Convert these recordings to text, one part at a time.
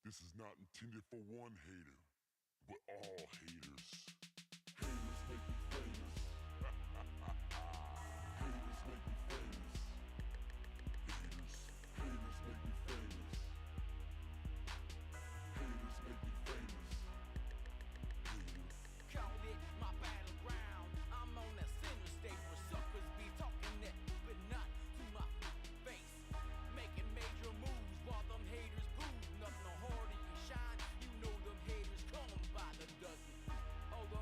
This is not intended for one hater, but all haters. Haters make me famous. Haters make me famous. Haters make me famous. Haters make me famous. Haters. Call it my battleground. I'm on that center stage where suckers be talking that, but not to my face. Making major moves while them haters prove nothing no harder you shine. You know them haters come by the dozen. Although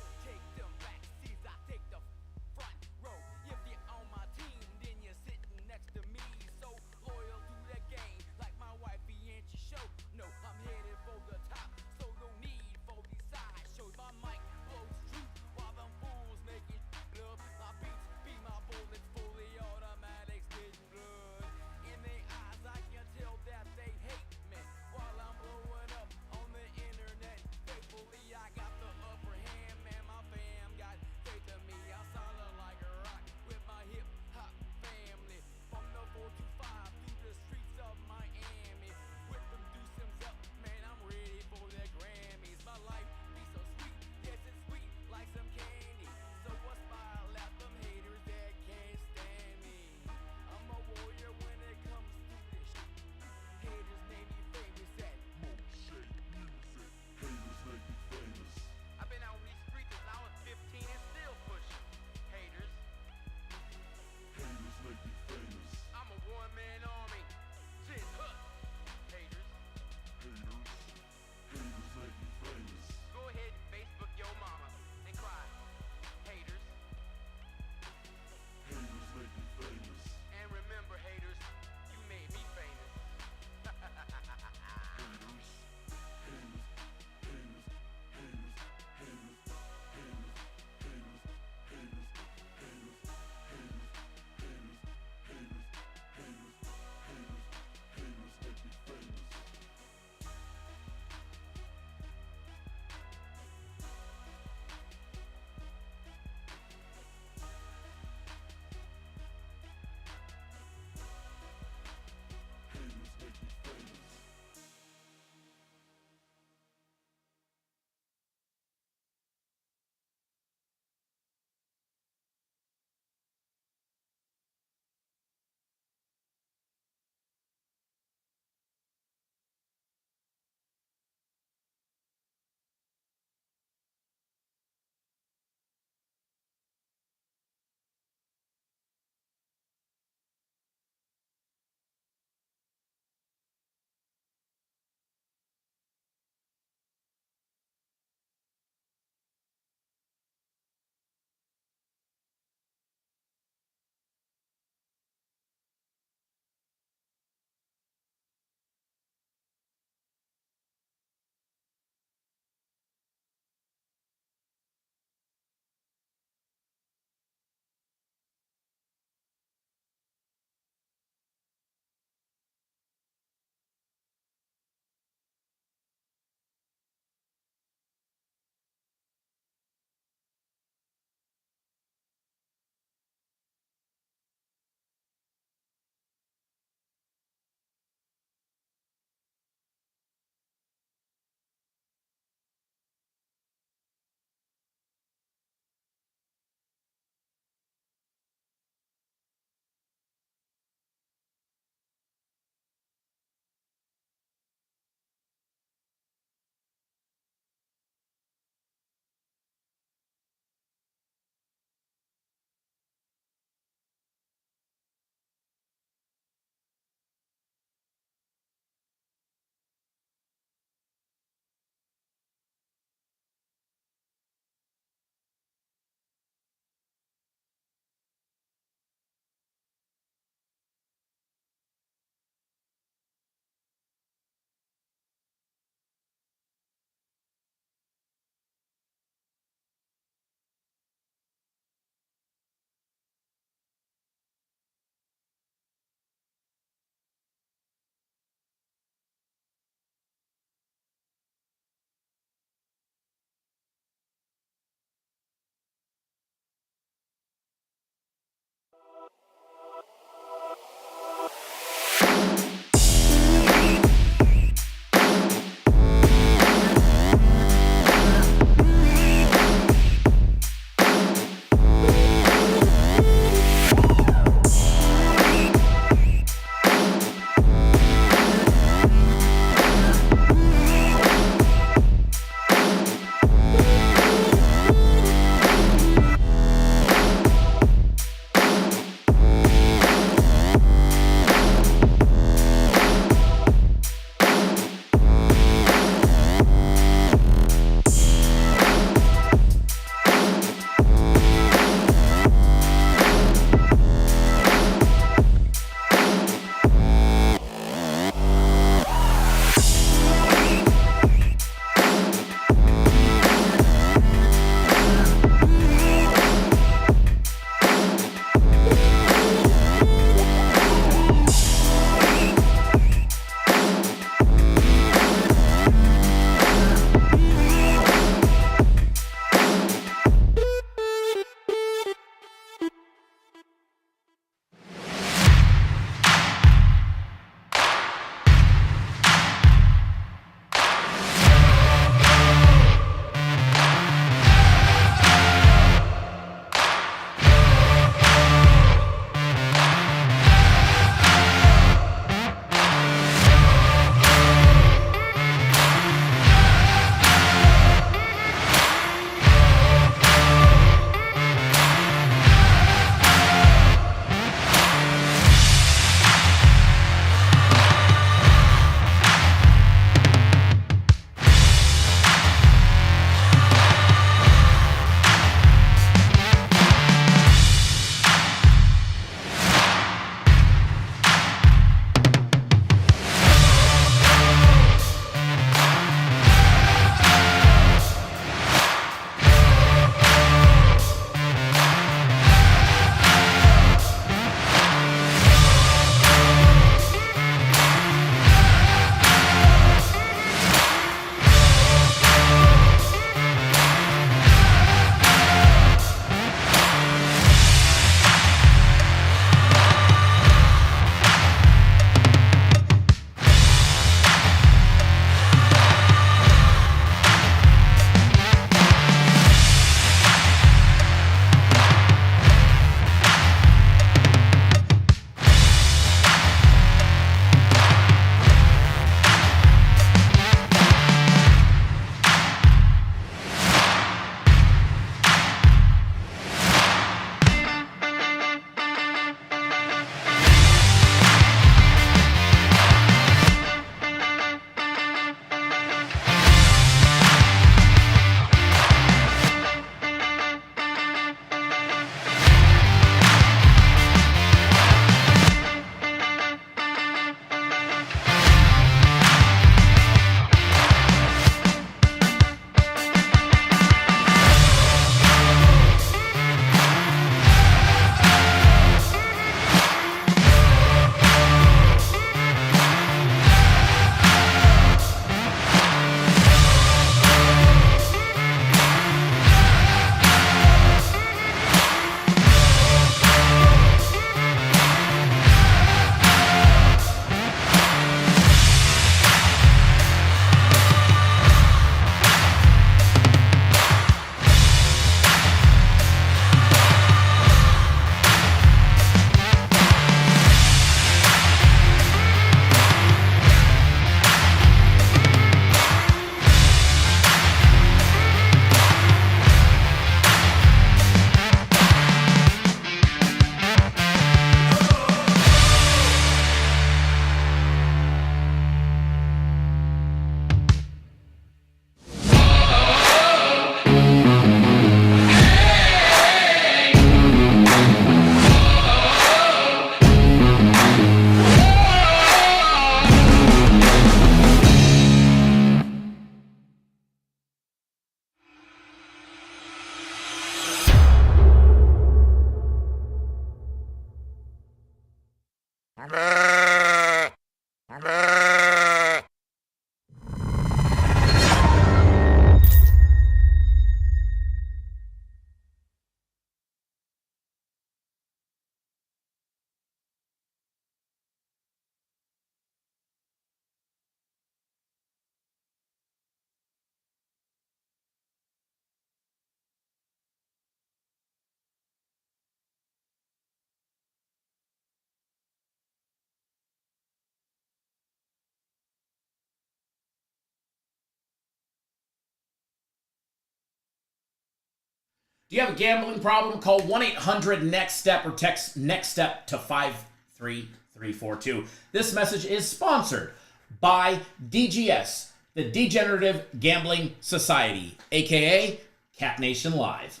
Do you have a gambling problem? Call 1-800-NEXT-STEP or text NEXT STEP to 53342. This message is sponsored by DGS, the Degenerative Gambling Society, aka Cat Nation Live.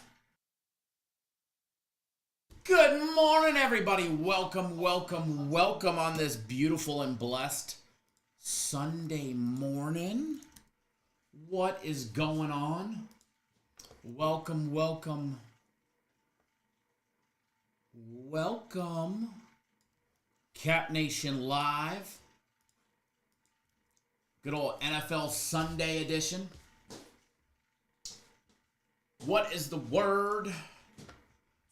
Good morning, everybody. Welcome on this beautiful and blessed Sunday morning. What is going on? Welcome. Cat Nation Live. Good old NFL Sunday edition. What is the word?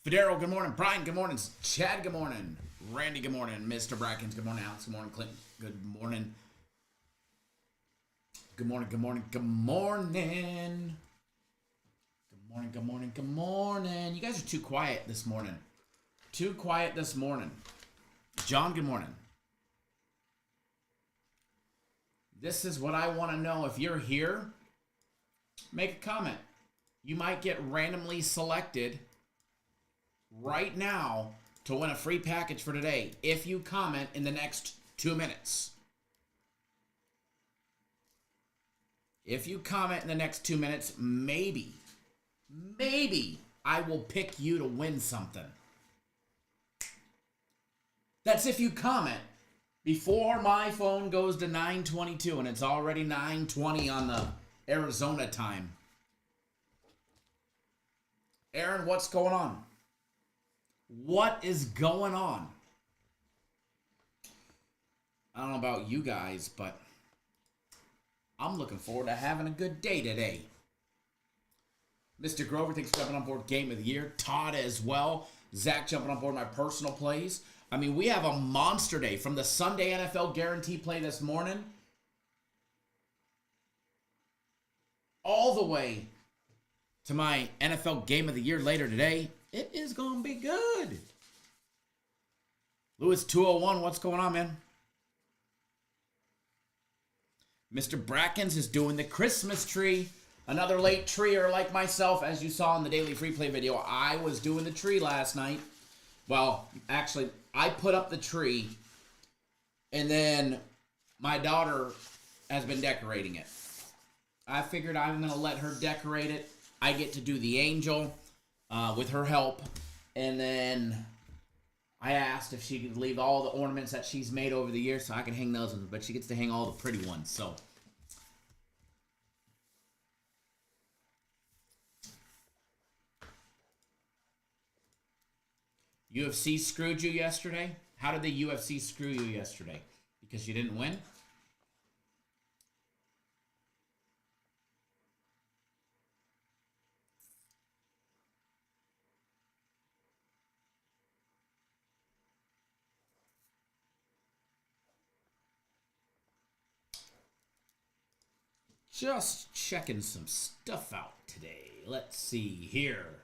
Federo, good morning. Brian, good morning. Chad, good morning. Randy, good morning. Mr. Brackens, good morning. Alex, good morning. Clinton, good morning. Good morning. Good morning. You guys are too quiet this morning. John, good morning. This is what I want to know. If you're here, make a comment. You might get randomly selected right now to win a free package for today if you comment in the next 2 minutes. If you comment in the next 2 minutes, maybe I will pick you to win something. That's if you comment before my phone goes to 9:22 and it's already 9:20 on the Arizona time. Aaron, what's going on? What is going on? I don't know about you guys, but I'm looking forward to having a good day today. Mr. Grover, thanks for jumping on board Game of the Year. Todd as well. Zach jumping on board my personal plays. I mean, we have a monster day from the Sunday NFL Guarantee play this morning all the way to my NFL Game of the Year later today. It is going to be good. Lewis 201, what's going on, man? Mr. Brackens is doing the Christmas tree. Another late treer like myself, as you saw in the daily free play video. I was doing the tree last night. Well, actually, I put up the tree, and then my daughter has been decorating it. I figured I'm going to let her decorate it. I get to do the angel with her help, and then I asked if she could leave all the ornaments that she's made over the years so I can hang those ones, but she gets to hang all the pretty ones, so. UFC screwed you yesterday? How did the UFC screw you yesterday? Because you didn't win? Just checking some stuff out today. Let's see here.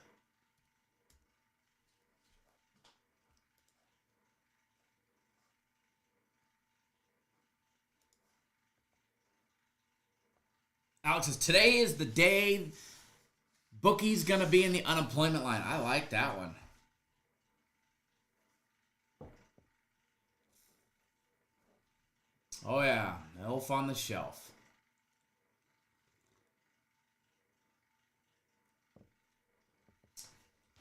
Alex says, today is the day Bookie's going to be in the unemployment line. I like that one. Oh, yeah. Elf on the Shelf.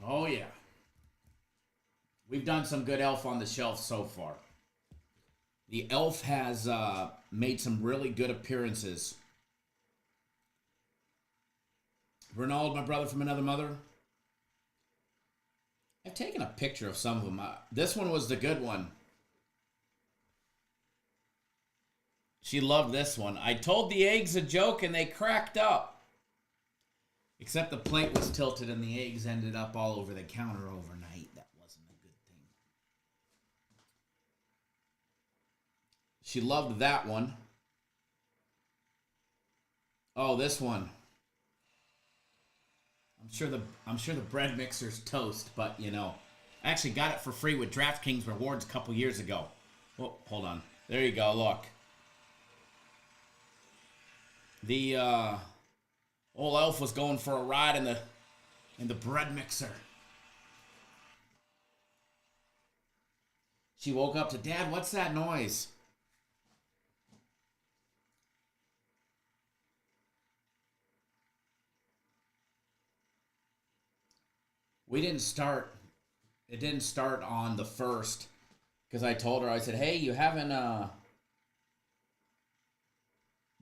Oh, yeah. We've done some good Elf on the Shelf so far. The Elf has made some really good appearances. Ronald, my brother from another mother. I've taken a picture of some of them. This one was the good one. She loved this one. I told the eggs a joke and they cracked up. Except the plate was tilted and the eggs ended up all over the counter overnight. That wasn't a good thing. She loved that one. Oh, this one. I'm sure the bread mixer's toast, but you know, I actually got it for free with DraftKings rewards a couple years ago. Oh, hold on. There you go. Look. The old elf was going for a ride in the and the bread mixer. She woke up to, Dad, what's that noise? We didn't start, it didn't start on the 1st, because I told her, I said, hey, you haven't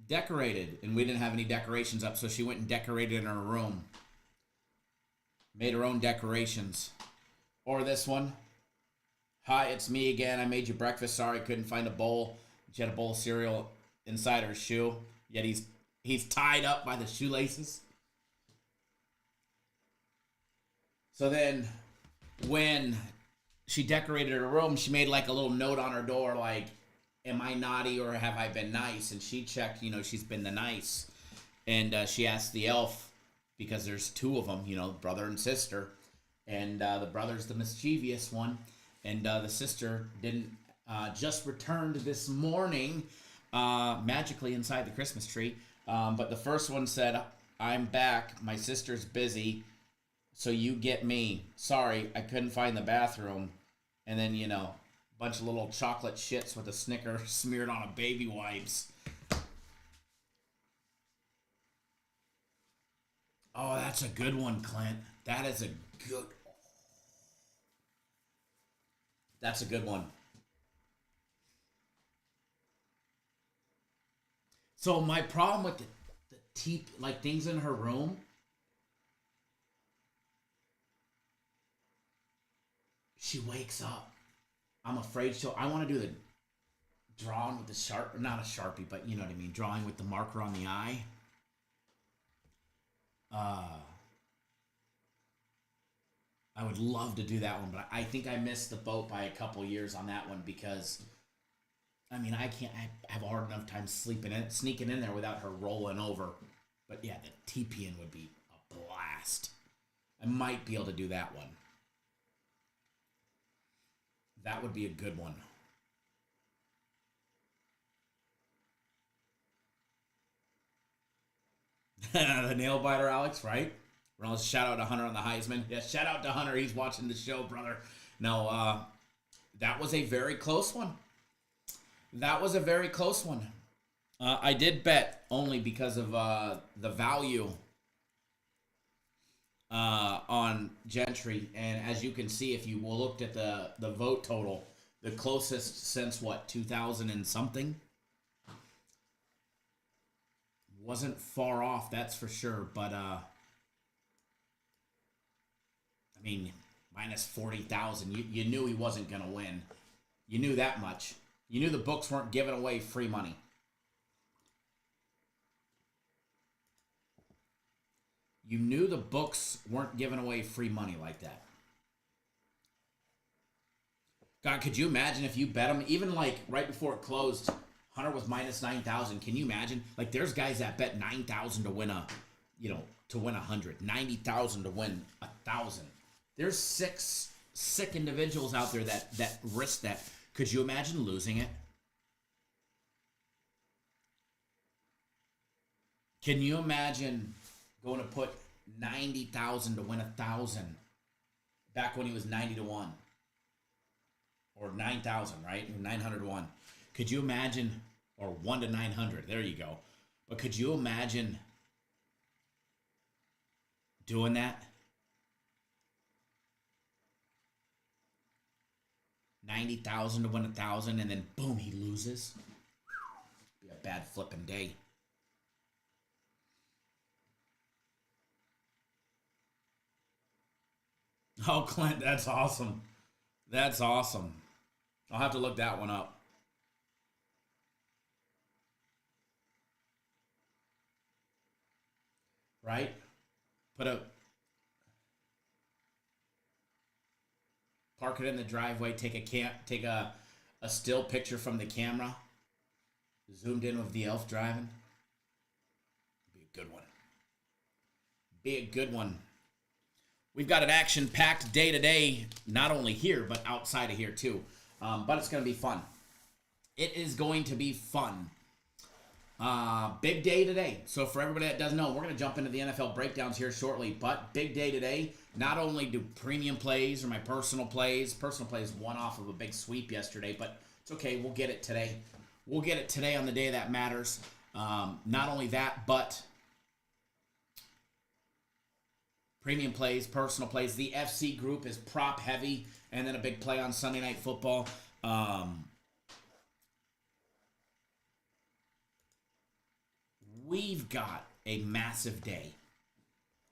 decorated, and we didn't have any decorations up, so she went and decorated in her room. Made her own decorations. Or this one. Hi, it's me again. I made you breakfast. Sorry, I couldn't find a bowl. She had a bowl of cereal inside her shoe, yet he's tied up by the shoelaces. So then, when she decorated her room, she made like a little note on her door, like, am I naughty or have I been nice? And she checked, she's been the nice. And she asked the elf, because there's 2 of them, brother and sister. And the brother's the mischievous one. And the sister didn't just returned this morning magically inside the Christmas tree. But the first one said, I'm back. My sister's busy. So you get me. Sorry, I couldn't find the bathroom. And then, a bunch of little chocolate shits with a Snicker smeared on a baby wipes. Oh, that's a good one, Clint. That is a good... That's a good one. So my problem with the things in her room... She wakes up. I'm afraid I want to do the drawing with the not a Sharpie, but you know what I mean, drawing with the marker on the eye. I would love to do that one, but I think I missed the boat by a couple years on that one because, I have a hard enough time sneaking in there without her rolling over. But yeah, the TPN would be a blast. I might be able to do that one. That would be a good one. The nail biter, Alex, right? Shout out to Hunter on the Heisman. Yeah, shout out to Hunter. He's watching the show, brother. No, that was a very close one. That was a very close one. I did bet only because of the value on Gentry. And as you can see, if you looked at the vote total, the closest since, 2000 and something? Wasn't far off, that's for sure. But, minus 40,000. You knew he wasn't going to win. You knew that much. You knew the books weren't giving away free money. You knew the books weren't giving away free money like that. God, could you imagine if you bet him, even right before it closed, Hunter was minus 9,000. Can you imagine? There's guys that bet 9,000 to win to win 100, 90,000 to win 1,000. There's sick individuals out there that risk that. Could you imagine losing it? Can you imagine going to put 90,000 to win 1,000 back when he was 90 to 1? Or 9,000, right? 900 to 1. Could you imagine, or 1 to 900, there you go. But could you imagine doing that? 90,000 to win 1,000, and then boom, he loses. Be a bad flipping day. Oh, Clint, that's awesome. That's awesome. I'll have to look that one up. Right? Park it in the driveway, take a still picture from the camera, zoomed in with the elf driving. Be a good one. Be a good one. We've got an action-packed day today, not only here, but outside of here too. But it's going to be fun. It is going to be fun. Big day today. So for everybody that doesn't know, we're going to jump into the NFL breakdowns here shortly. But big day today. Not only do premium plays or my personal plays won off of a big sweep yesterday, but it's okay. We'll get it today. We'll get it today on the day that matters. Not only that, but premium plays, personal plays. The FC group is prop heavy, and then a big play on Sunday Night Football. We've got a massive day.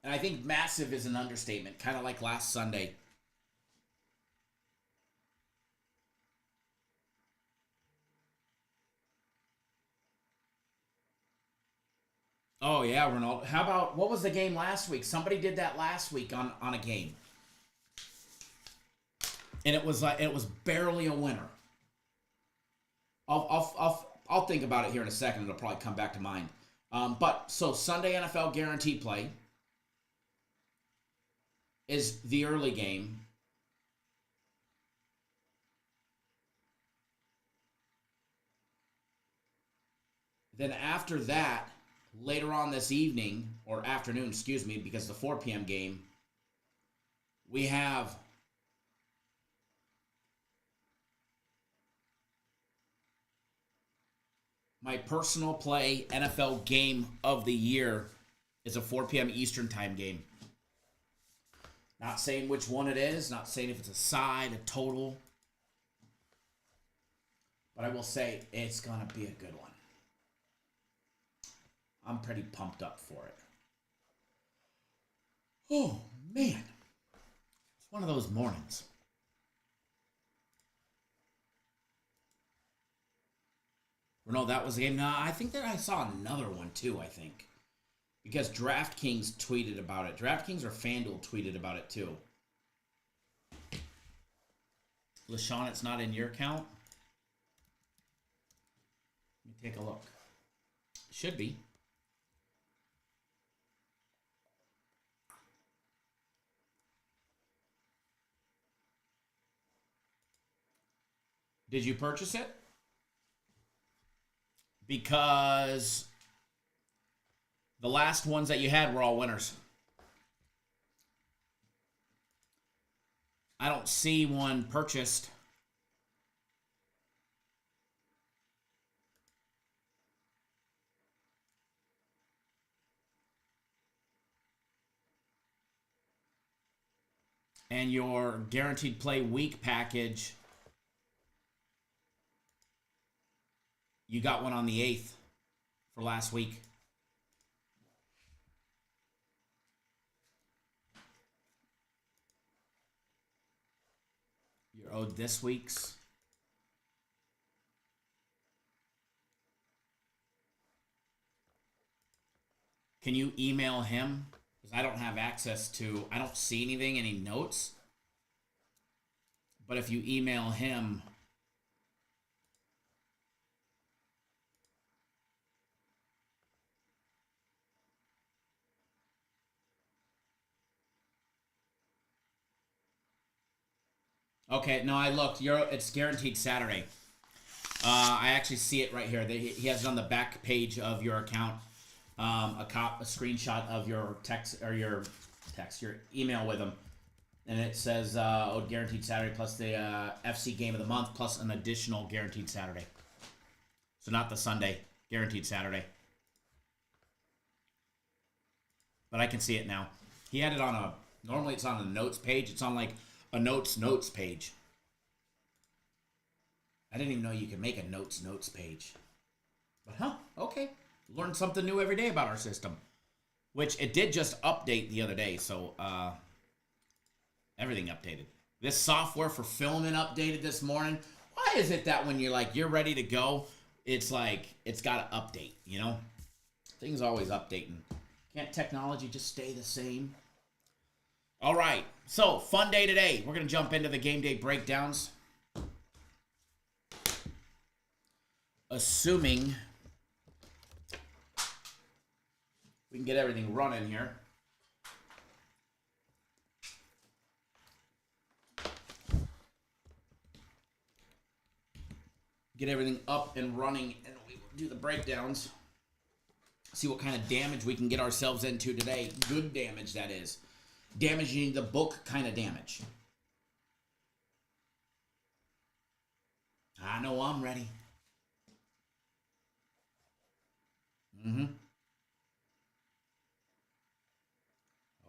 And I think massive is an understatement, kind of like last Sunday. Oh, yeah, Ronaldo. How about, what was the game last week? Somebody did that last week on a game. And it was barely a winner. I'll think about it here in a second. It'll probably come back to mind. But so Sunday NFL guaranteed play is the early game. Then after that, later on this evening, or afternoon, excuse me, because the 4 p.m. game, we have my personal play NFL game of the year is a 4 p.m. Eastern time game. Not saying which one it is, not saying if it's a side, a total. But I will say it's going to be a good one. I'm pretty pumped up for it. Oh, man. It's one of those mornings. Or no, that was the game. No, I think that I saw another one too, I think. Because DraftKings tweeted about it. DraftKings or FanDuel tweeted about it too. LaShawn, it's not in your account? Let me take a look. Should be. Did you purchase it? Because the last ones that you had were all winners. I don't see one purchased. And your guaranteed play week package, you got one on the 8th for last week. You're owed this week's. Can you email him? Because I don't have access to, I don't see anything, any notes. But if you email him, okay, no, I looked. It's guaranteed Saturday. I actually see it right here. He has it on the back page of your account. A screenshot of your your email with him, and it says guaranteed Saturday plus the FC game of the month plus an additional guaranteed Saturday. So not the Sunday, guaranteed Saturday. But I can see it now. He had it on normally it's on a notes page. It's on like a notes page. I didn't even know you could make a notes page. But okay. Learn something new every day about our system. Which it did just update the other day, so everything updated. This software for filming updated this morning. Why is it that when you're ready to go, it's like it's got to update, you know? Things always updating. Can't technology just stay the same? All right, so fun day today. We're going to jump into the game day breakdowns. Assuming we can get everything running here. Get everything up and running, and we will do the breakdowns. See what kind of damage we can get ourselves into today. Good damage, that is. Damaging the book kind of damage. I know I'm ready.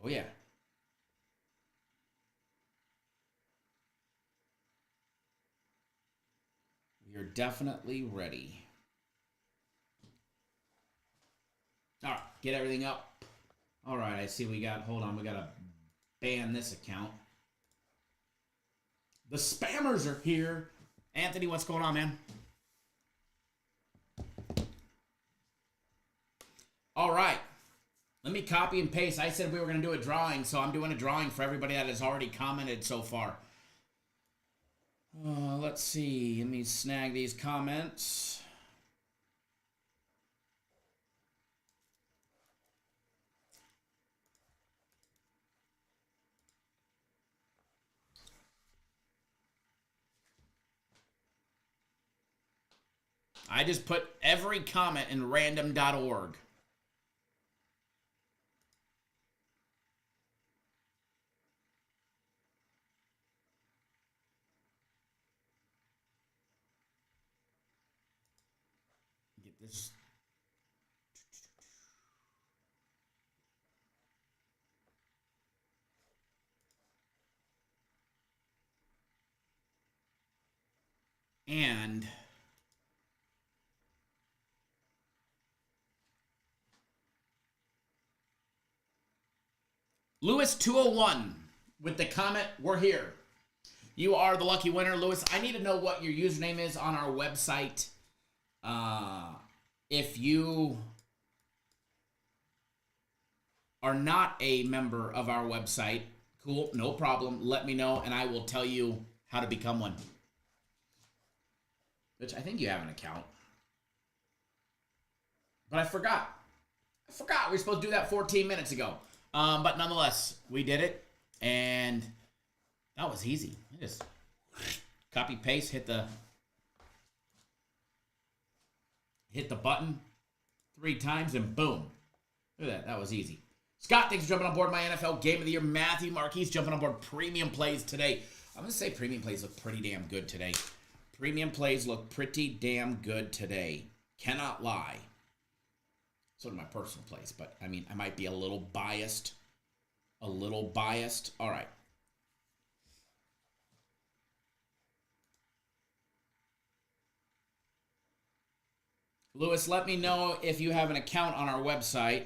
Oh, yeah. We are definitely ready. All right, get everything up. All right, I see we got, hold on, we got to ban this account. The spammers are here. Anthony, what's going on, man? All right. Let me copy and paste. I said we were going to do a drawing, so I'm doing a drawing for everybody that has already commented so far. Let's see. Let me snag these comments. I just put every comment in random.org. Get this. And Lewis 201 with the comment, we're here. You are the lucky winner, Lewis. I need to know what your username is on our website. If you are not a member of our website, cool, no problem. Let me know, and I will tell you how to become one. Which I think you have an account. But I forgot. We were supposed to do that 14 minutes ago. But nonetheless, we did it, and that was easy. Just copy paste, hit the button 3 times, and boom. Look at that. That was easy. Scott, thanks for jumping on board my NFL Game of the Year. Matthew Marquise jumping on board Premium Plays today. I'm going to say Premium Plays look pretty damn good today. Premium Plays look pretty damn good today. Cannot lie. So do my personal plays, but I mean, I might be a little biased. A little biased. All right. Lewis, let me know if you have an account on our website.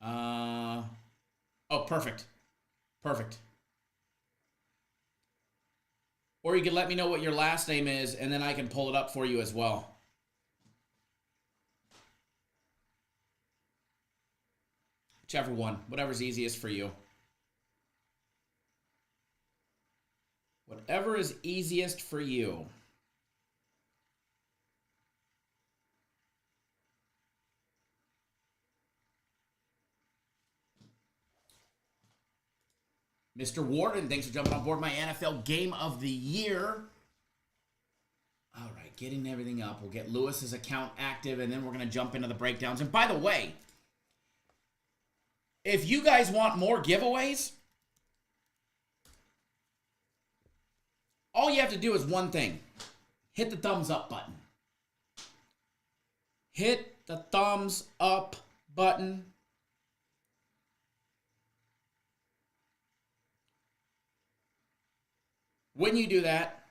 Oh, perfect. Perfect. Or you can let me know what your last name is, and then I can pull it up for you as well. Whichever one. Whatever's easiest for you. Whatever is easiest for you. Mr. Warden, thanks for jumping on board my NFL Game of the Year. All right, getting everything up. We'll get Lewis's account active, and then we're going to jump into the breakdowns. And by the way, if you guys want more giveaways, all you have to do is one thing. Hit the thumbs up button. Hit the thumbs up button. When you do that,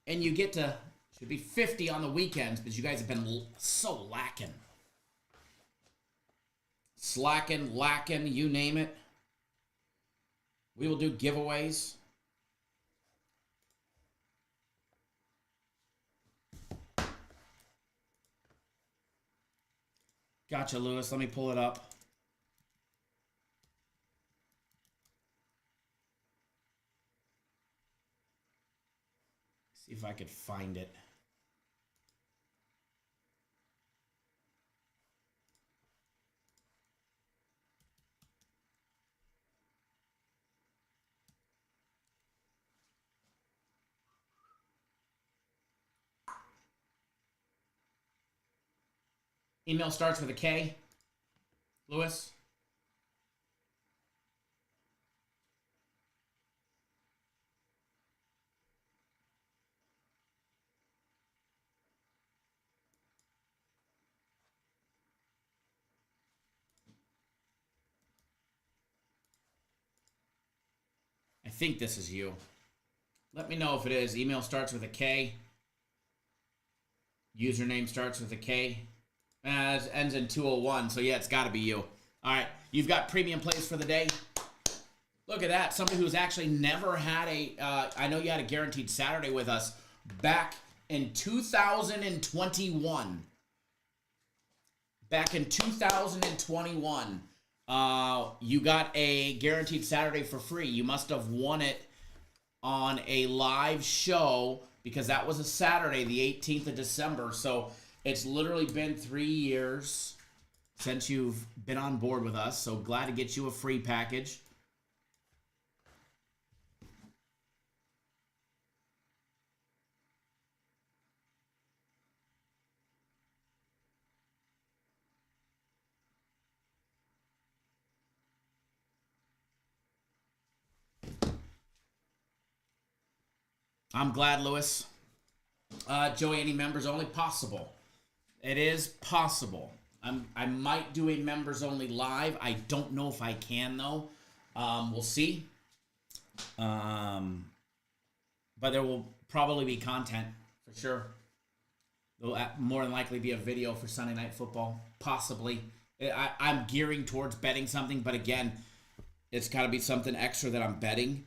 and you get to, should be 50 on the weekends, because you guys have been so lacking. Slacking, lacking, you name it. We will do giveaways. Gotcha, Lewis. Let me pull it up. See if I could find it. Email starts with a K. Lewis? I think this is you. Let me know if it is. Email starts with a K. Username starts with a K. It ends in 201, so yeah, it's got to be you. All right, you've got premium plays for the day. Look at that. Somebody who's actually never had I know you had a guaranteed Saturday with us back in 2021. Back in 2021, you got a guaranteed Saturday for free. You must have won it on a live show because that was a Saturday, the 18th of December. So it's literally been 3 years since you've been on board with us. So glad to get you a free package. I'm glad, Lewis. Joey, any members only? Possible. It is possible. I might do a members only live. I don't know if I can, though. We'll see. But there will probably be content, for sure. There'll more than likely be a video for Sunday Night Football. Possibly. I'm gearing towards betting something, but again, it's got to be something extra that I'm betting.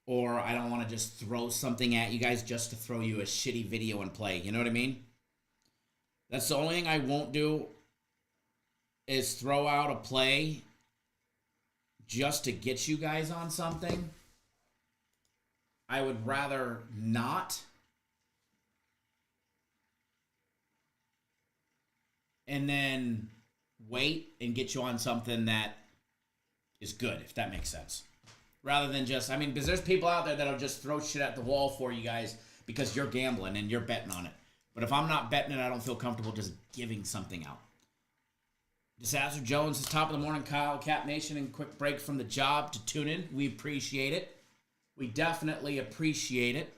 Or I don't want to just throw something at you guys just to throw you a shitty video and play. You know what I mean? That's the only thing I won't do is throw out a play just to get you guys on something. I would rather not. And then wait and get you on something that is good, if that makes sense. Rather than just, because there's people out there that'll just throw shit at the wall for you guys because you're gambling and you're betting on it. But if I'm not betting it, I don't feel comfortable just giving something out. Disaster Jones is top of the morning, Kyle, Cap Nation, and quick break from the job to tune in. We appreciate it. We definitely appreciate it.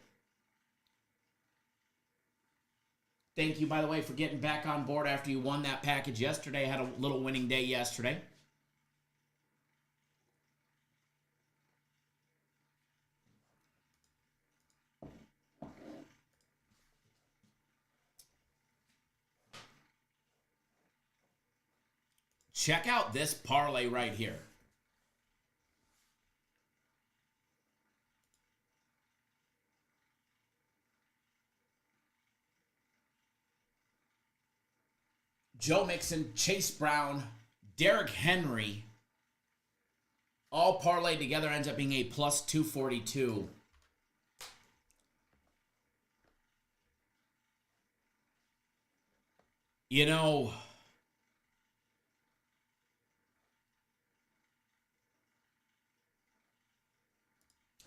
Thank you, by the way, for getting back on board after you won that package yesterday. Had a little winning day yesterday. Check out this parlay right here. Joe Mixon, Chase Brown, Derrick Henry, all parlayed together ends up being a plus 242. You know,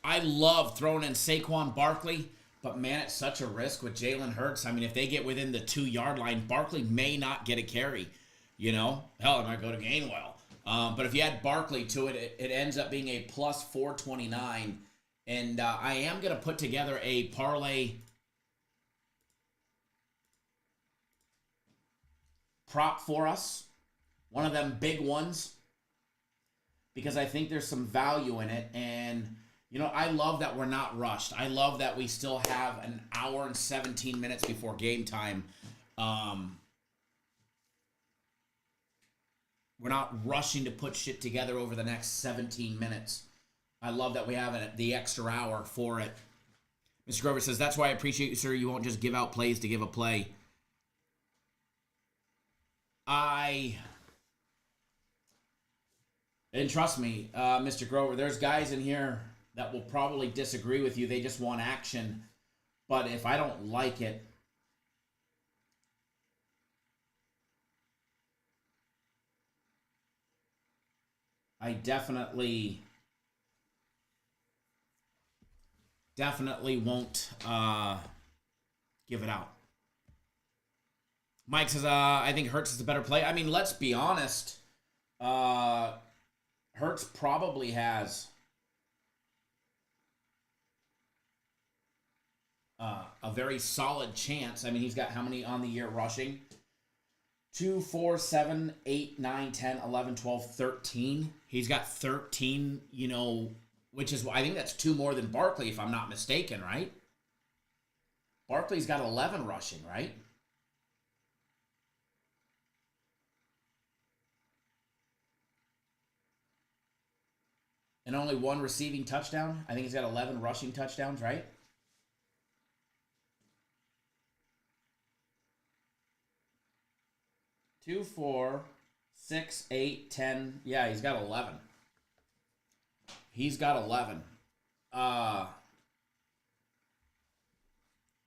I love throwing in Saquon Barkley, but man, it's such a risk with Jalen Hurts. If they get within the 2-yard line, Barkley may not get a carry. Hell, it might go to Gainwell. But if you add Barkley to it, it ends up being a plus 429. And I am going to put together a parlay prop for us. One of them big ones. Because I think there's some value in it. And I love that we're not rushed. I love that we still have an hour and 17 minutes before game time. We're not rushing to put shit together over the next 17 minutes. I love that we have the extra hour for it. Mr. Grover says, that's why I appreciate you, sir. You won't just give out plays to give a play. And trust me, Mr. Grover, there's guys in here that will probably disagree with you. They just want action. But if I don't like it, I definitely won't give it out. Mike says, I think Hurts is the better play. I mean, let's be honest. Hurts probably has a very solid chance. I mean, he's got how many on the year rushing? 2, 4, 7, 8, 9, 10, 11, 12, 13. He's got 13, which is, I think that's 2 more than Barkley, if I'm not mistaken, right? Barkley's got 11 rushing, right? And only 1 receiving touchdown. I think he's got 11 rushing touchdowns, right? Two, 4, 6, 8, 10. Yeah, he's got 11. He's got 11.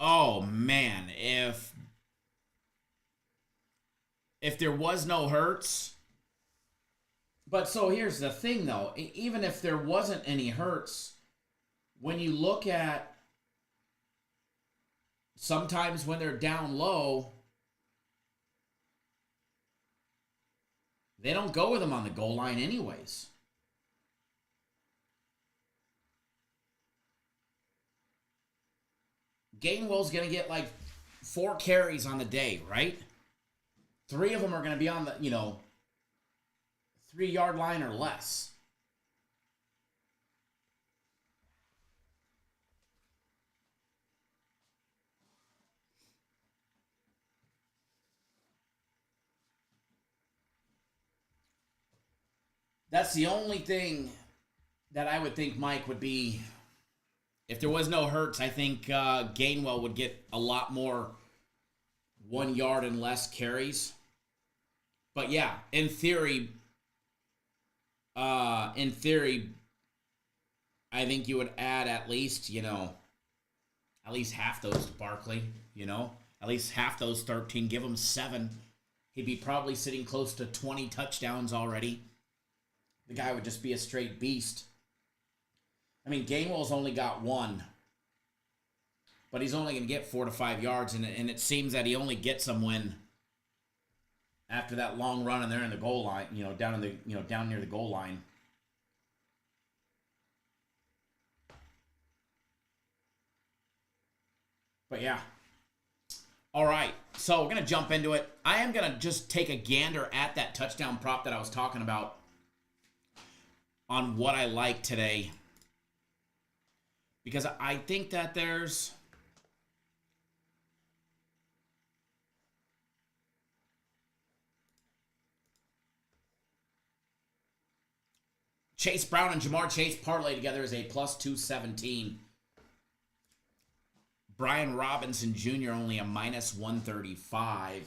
Oh man, if there was no Hurts. But so here's the thing though, even if there wasn't any Hurts, when you look at sometimes when they're down low, they don't go with him on the goal line anyways. Gainwell's going to get like 4 carries on the day, right? 3 of them are going to be on the, 3-yard line or less. That's the only thing that I would think Mike would be. If there was no Hurts, I think Gainwell would get a lot more 1 yard and less carries. But yeah, in theory, I think you would add at least half those to Barkley. At least half those 13. Give him 7. He'd be probably sitting close to 20 touchdowns already. The guy would just be a straight beast. I mean, Gainwell's only got 1. But he's only going to get 4 to 5 yards. And it seems that he only gets them when after that long run and they're in the goal line, down near the goal line. But yeah. All right. So we're going to jump into it. I am going to just take a gander at that touchdown prop that I was talking about on what I like today. Because I think that there's Chase Brown and Jamar Chase parlay together is a plus 217. Brian Robinson Jr. only a minus 135.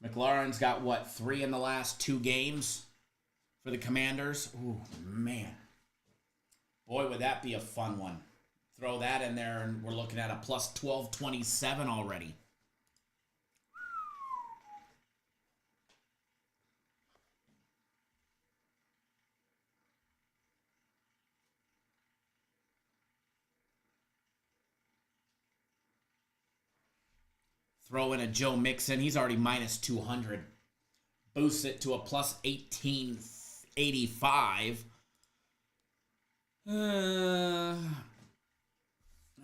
McLaurin's got, 3 in the last 2 games for the Commanders? Ooh, man. Boy, would that be a fun one. Throw that in there, and we're looking at a plus 1227 already. Throw in a Joe Mixon. He's already minus 200. Boosts it to a plus 1885.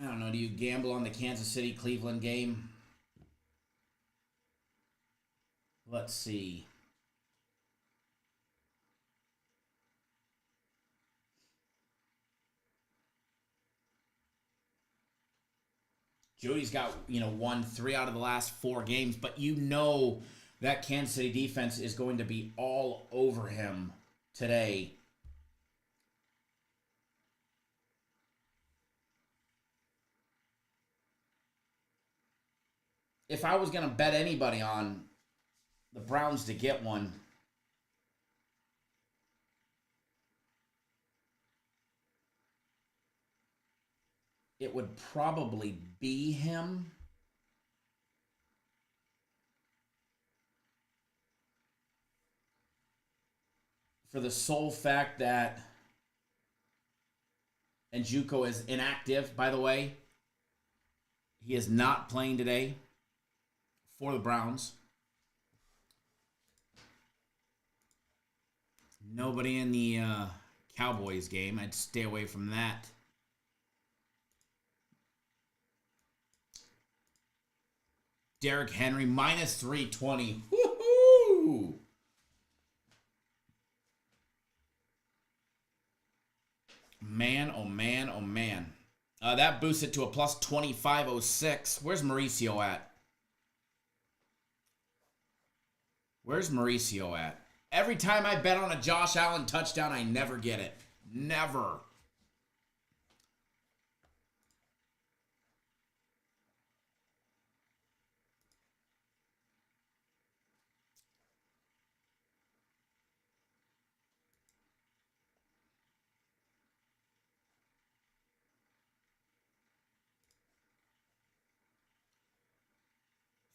I don't know. Do you gamble on the Kansas City-Cleveland game? Let's see. Jody's got, won 3 out of the last 4 games, but that Kansas City defense is going to be all over him today. If I was going to bet anybody on the Browns to get one, it would probably be him. For the sole fact that And Juco is inactive, by the way. He is not playing today for the Browns. Nobody in the Cowboys game. I'd stay away from that. Derrick Henry, minus 320. Woohoo! Man, oh man, oh man. That boosts it to a plus 2506. Where's Mauricio at? Where's Mauricio at? Every time I bet on a Josh Allen touchdown, I never get it. Never.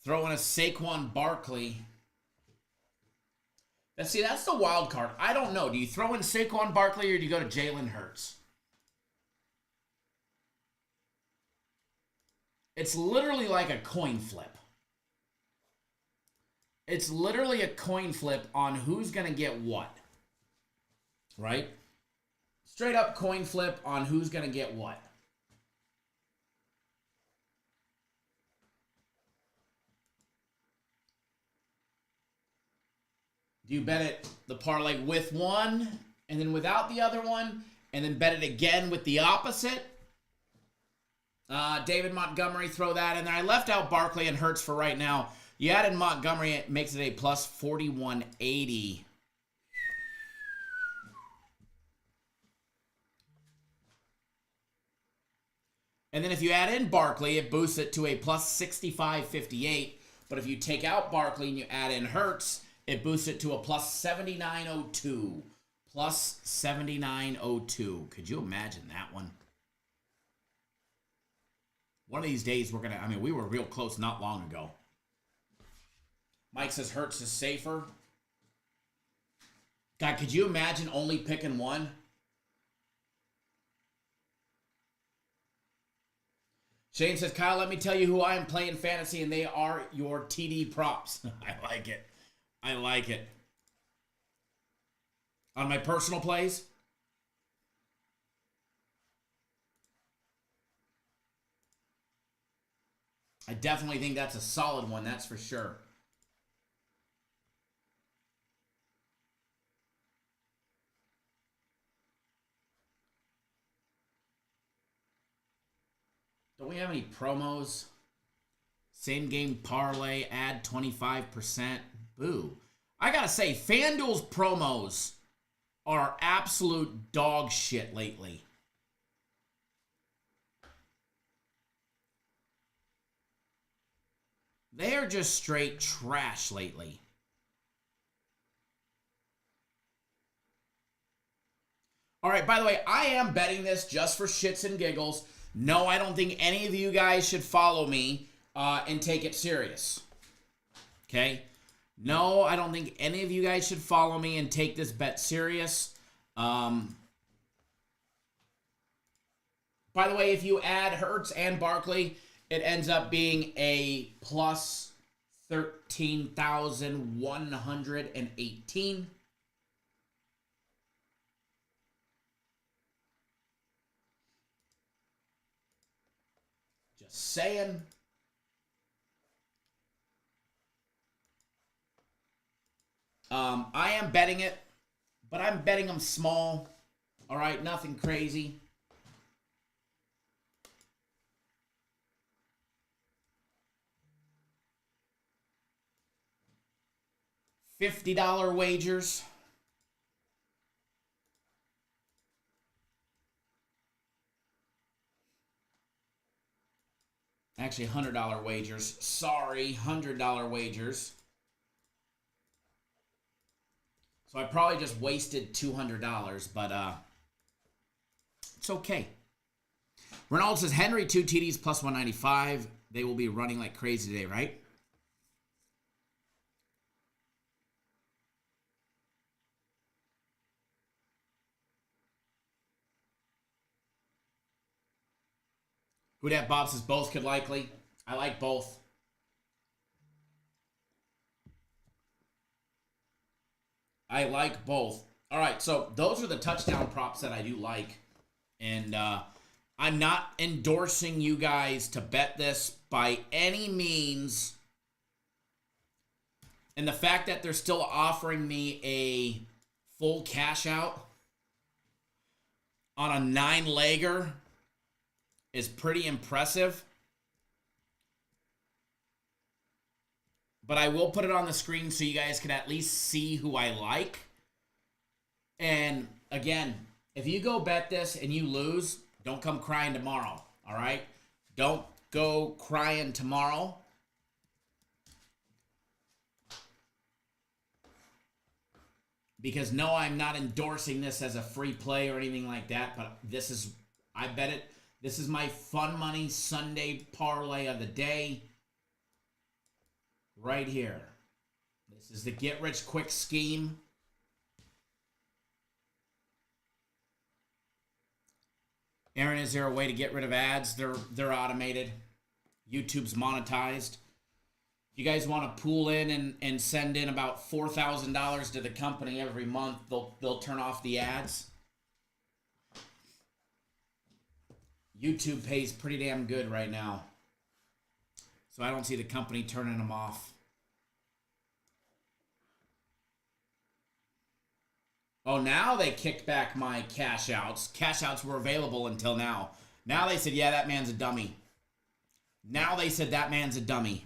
Throw in a Saquon Barkley. Now, see, that's the wild card. I don't know. Do you throw in Saquon Barkley or do you go to Jalen Hurts? It's literally like a coin flip. It's literally a coin flip on who's going to get what. Right? Straight up coin flip on who's going to get what. Do you bet it the parlay with one and then without the other one and then bet it again with the opposite? David Montgomery, throw that in there. I left out Barkley and Hurts for right now. You added Montgomery, it makes it a plus 4180. And then if you add in Barkley, it boosts it to a plus 6558. But if you take out Barkley and you add in Hurts, it boosts it to a plus 7902. Plus 7902. Could you imagine that one? One of these days we're going to, we were real close not long ago. Mike says Hurts is safer. God, could you imagine only picking one? Shane says, Kyle, let me tell you who I am playing fantasy, and they are your TD props. I like it. I like it. On my personal plays, I definitely think that's a solid one, that's for sure. Don't we have any promos? Same game parlay, add 25%. Boo. I gotta say, FanDuel's promos are absolute dog shit lately. They are just straight trash lately. All right, by the way, I am betting this just for shits and giggles. No, I don't think any of you guys should follow me and take it serious. Okay? No, I don't think any of you guys should follow me and take this bet serious. By the way, if you add Hurts and Barkley, it ends up being a plus 13,118. Just saying. I am betting it, but I'm betting them small. All right, nothing crazy. $50 wagers. Actually, $100 wagers. Sorry, $100 wagers. So I probably just wasted $200, but it's okay. Ronald says, Henry, 2 TDs plus 195. They will be running like crazy today, right? Who Dat Bob says both could likely. I like both. I like both. All right, so those are the touchdown props that I do like. And I'm not endorsing you guys to bet this by any means. And the fact that they're still offering me a full cash out on a 9-legger is pretty impressive. But I will put it on the screen so you guys can at least see who I like. And again, if you go bet this and you lose, don't come crying tomorrow, all right? Don't go crying tomorrow. Because no, I'm not endorsing this as a free play or anything like that, but this is, I bet it, this is my fun money Sunday parlay of the day. Right here. This is the get rich quick scheme. Aaron, is there a way to get rid of ads? They're automated. YouTube's monetized. You guys want to pool in and send in about $4,000 to the company every month, they'll turn off the ads. YouTube pays pretty damn good right now. So I don't see the company turning them off. Oh, now they kicked back my cash outs. Cash outs were available until now. Now they said, yeah, that man's a dummy. Now they said that man's a dummy.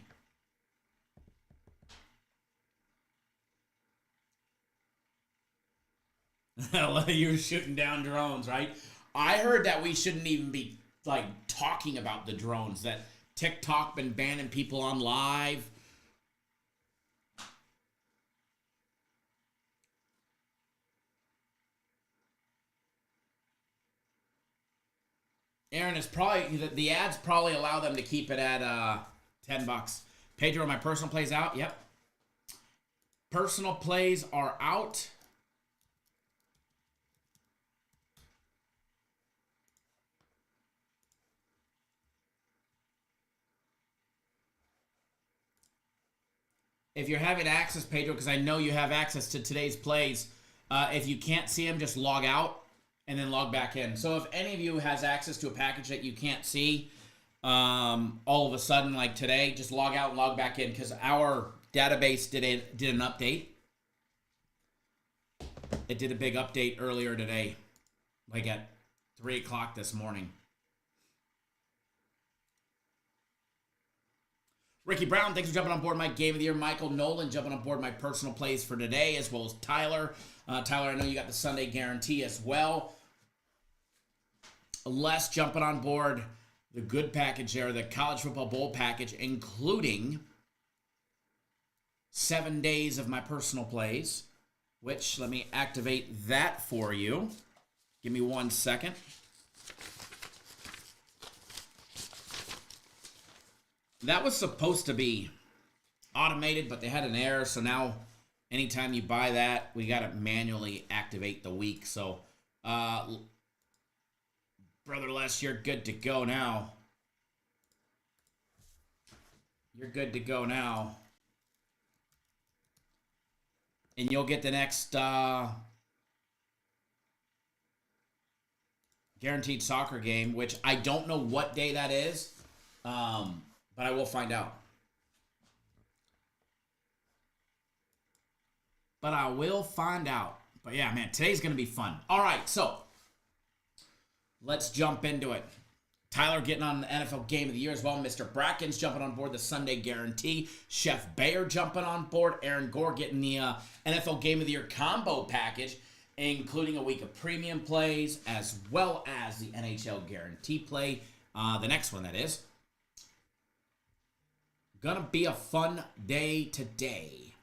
You're shooting down drones, right? I heard that we shouldn't even be like talking about the drones. That TikTok been banning people on live. Aaron, is probably the ads probably allow them to keep it at $10. Pedro, my personal plays out. Yep. Personal plays are out. If you're having access, Pedro, because I know you have access to today's plays, if you can't see them, just log out and then log back in. So if any of you has access to a package that you can't see, all of a sudden, like today, just log out and log back in because our database did an update. It did a big update earlier today, like at 3 o'clock this morning. Ricky Brown, thanks for jumping on board my Game of the Year. Michael Nolan jumping on board my personal plays for today, as well as Tyler. Tyler, I know you got the Sunday guarantee as well. Les jumping on board the good package there, the College Football Bowl package, including 7 days of my personal plays, which, let me activate that for you. Give me 1 second. That was supposed to be automated, but they had an error, so now anytime you buy that, we got to manually activate the week. So, Brother Les, you're good to go now. You're good to go now. And you'll get the next guaranteed soccer game, which I don't know what day that is. But I will find out. But yeah, man, today's going to be fun. All right, so let's jump into it. Tyler getting on the NFL Game of the Year as well. Mr. Bracken's jumping on board the Sunday guarantee. Chef Bayer jumping on board. Aaron Gore getting the NFL Game of the Year combo package, including a week of premium plays as well as the NHL guarantee play. The next one, that is. Gonna be a fun day today.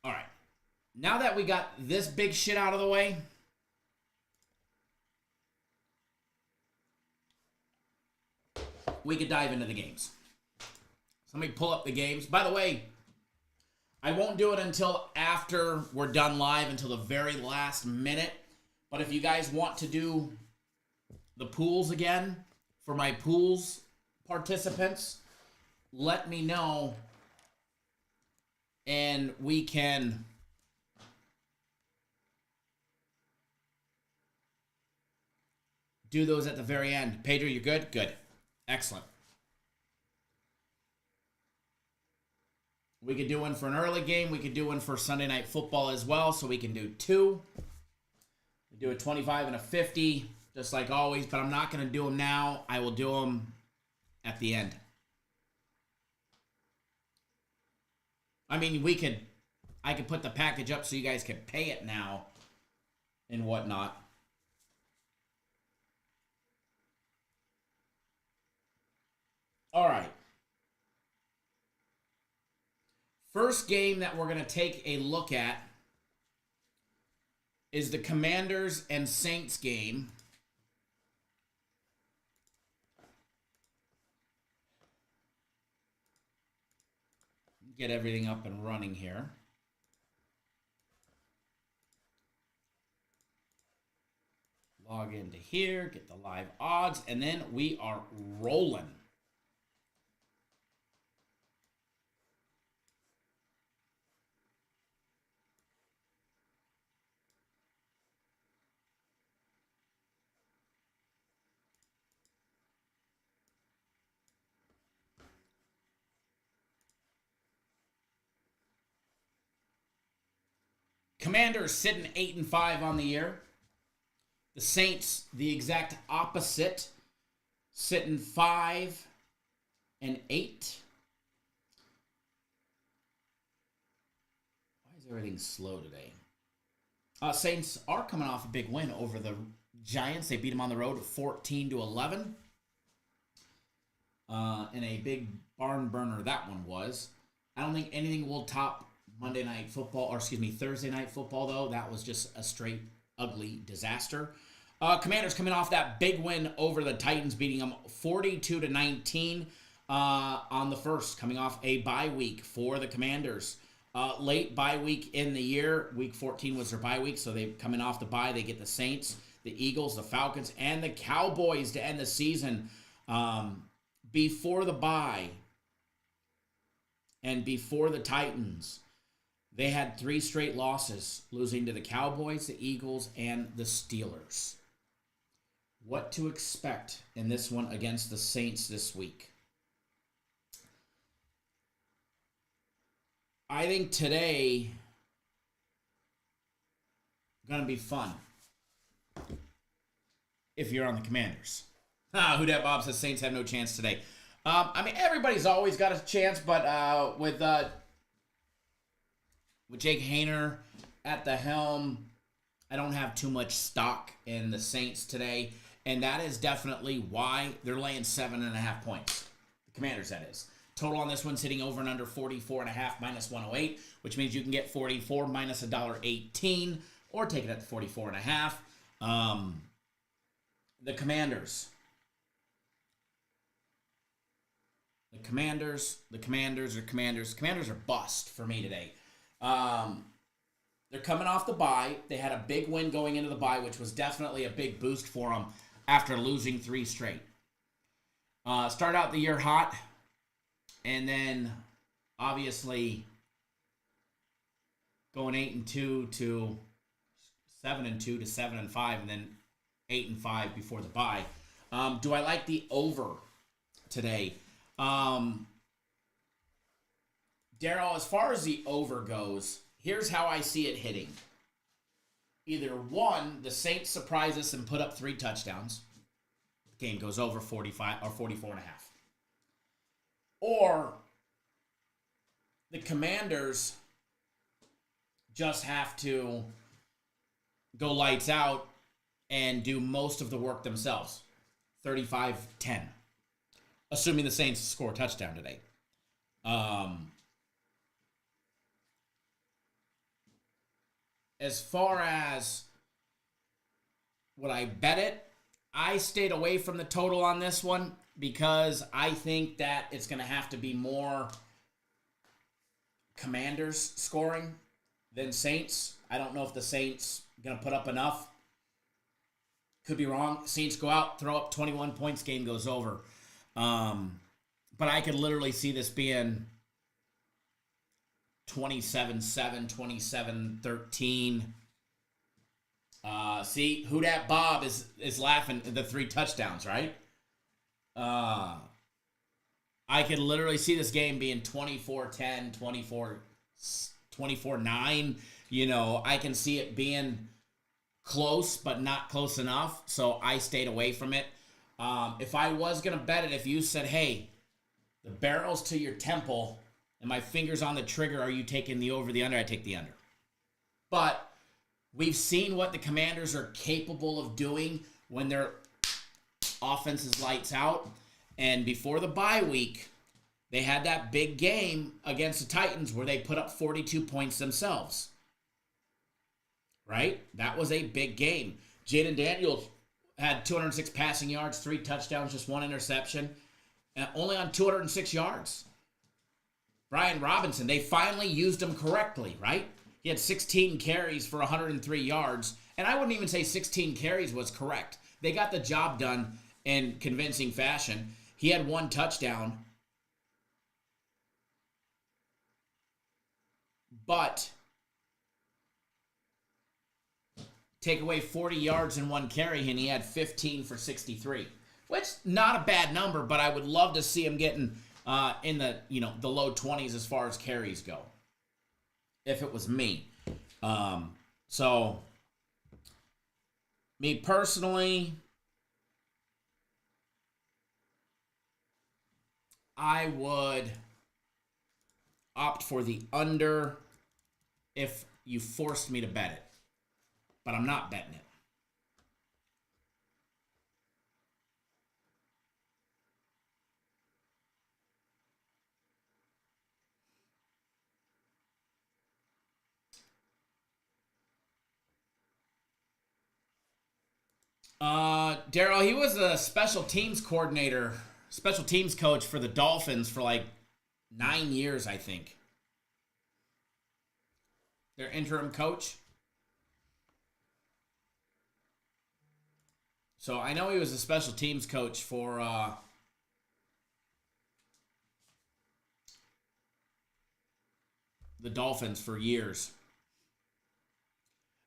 All right. Now that we got this big shit out of the way, we could dive into the games. So let me pull up the games. By the way, I won't do it until after we're done live, until the very last minute. But if you guys want to do the pools again for my pools participants, let me know and we can do those at the very end. Pedro, you good? Good. Excellent. We could do one for an early game. We could do one for Sunday Night Football as well, so we can do two. We do a 25 and a 50, just like always, but I'm not going to do them now. I will do them at the end. I mean, I could put the package up so you guys could pay it now and whatnot. All right. First game that we're going to take a look at is the Commanders and Saints game. Get everything up and running here. Log into here, get the live odds, and then we are rolling. Commanders sitting 8-5 on the year. The Saints, the exact opposite, sitting 5-8. Why is everything slow today? Saints are coming off a big win over the Giants. They beat them on the road 14-11. In a big barn burner, that one was. I don't think anything will top Thursday Night Football, though. That was just a straight ugly disaster. Commanders coming off that big win over the Titans, beating them 42-19 on the first, coming off a bye week for the Commanders. Late bye week in the year. Week 14 was their bye week, so they're coming off the bye. They get the Saints, the Eagles, the Falcons, and the Cowboys to end the season. Before the bye and before the Titans, they had 3 straight losses, losing to the Cowboys, the Eagles, and the Steelers. What to expect in this one against the Saints this week? I think today going to be fun if you're on the Commanders. Who Dat Bob says Saints have no chance today. I mean, everybody's always got a chance, but with Jake Haener at the helm, I don't have too much stock in the Saints today, and that is definitely why they're laying 7.5 points. The Commanders, that is. Total on this one sitting over and under 44.5 minus 108, which means you can get 44 minus $1.18, or take it at the 44.5. The Commanders. The Commanders are bust for me today. They're coming off the bye. They had a big win going into the bye, which was definitely a big boost for them after losing 3 straight. Start out the year hot, and then obviously going 8-2 to 7-2 to 7-5, and then 8-5 before the bye. Do I like the over today? Daryl, as far as the over goes, here's how I see it hitting. Either one, the Saints surprise us and put up 3 touchdowns. The game goes over 45 or 44.5. Or the Commanders just have to go lights out and do most of the work themselves. 35-10. Assuming the Saints score a touchdown today. As far as would I bet it, I stayed away from the total on this one because I think that it's going to have to be more Commanders scoring than Saints. I don't know if the Saints going to put up enough. Could be wrong. Saints go out, throw up 21 points, game goes over. But I could literally see this being 27-7, 27-13. See, who dat Bob is laughing at the 3 touchdowns, right? I could literally see this game being 24-10, 24-9. You know, I can see it being close, but not close enough. So I stayed away from it. If I was going to bet it, if you said, hey, the barrel's to your temple and my finger's on the trigger, are you taking the over, the under? I take the under. But we've seen what the Commanders are capable of doing when their offense is lights out. And before the bye week, they had that big game against the Titans where they put up 42 points themselves. Right? That was a big game. Jaden Daniels had 206 passing yards, 3 touchdowns, just 1 interception, and only on 206 yards. Brian Robinson, they finally used him correctly, right? He had 16 carries for 103 yards, and I wouldn't even say 16 carries was correct. They got the job done in convincing fashion. He had 1 touchdown, but take away 40 yards in 1 carry, and he had 15 for 63, which not a bad number, but I would love to see him getting in the low 20s as far as carries go, if it was me. So, me personally, I would opt for the under if you forced me to bet it. But I'm not betting it. Daryl, he was a special teams coordinator, special teams coach for the Dolphins for like 9 years, I think. Their interim coach. So I know he was a special teams coach for the Dolphins for years.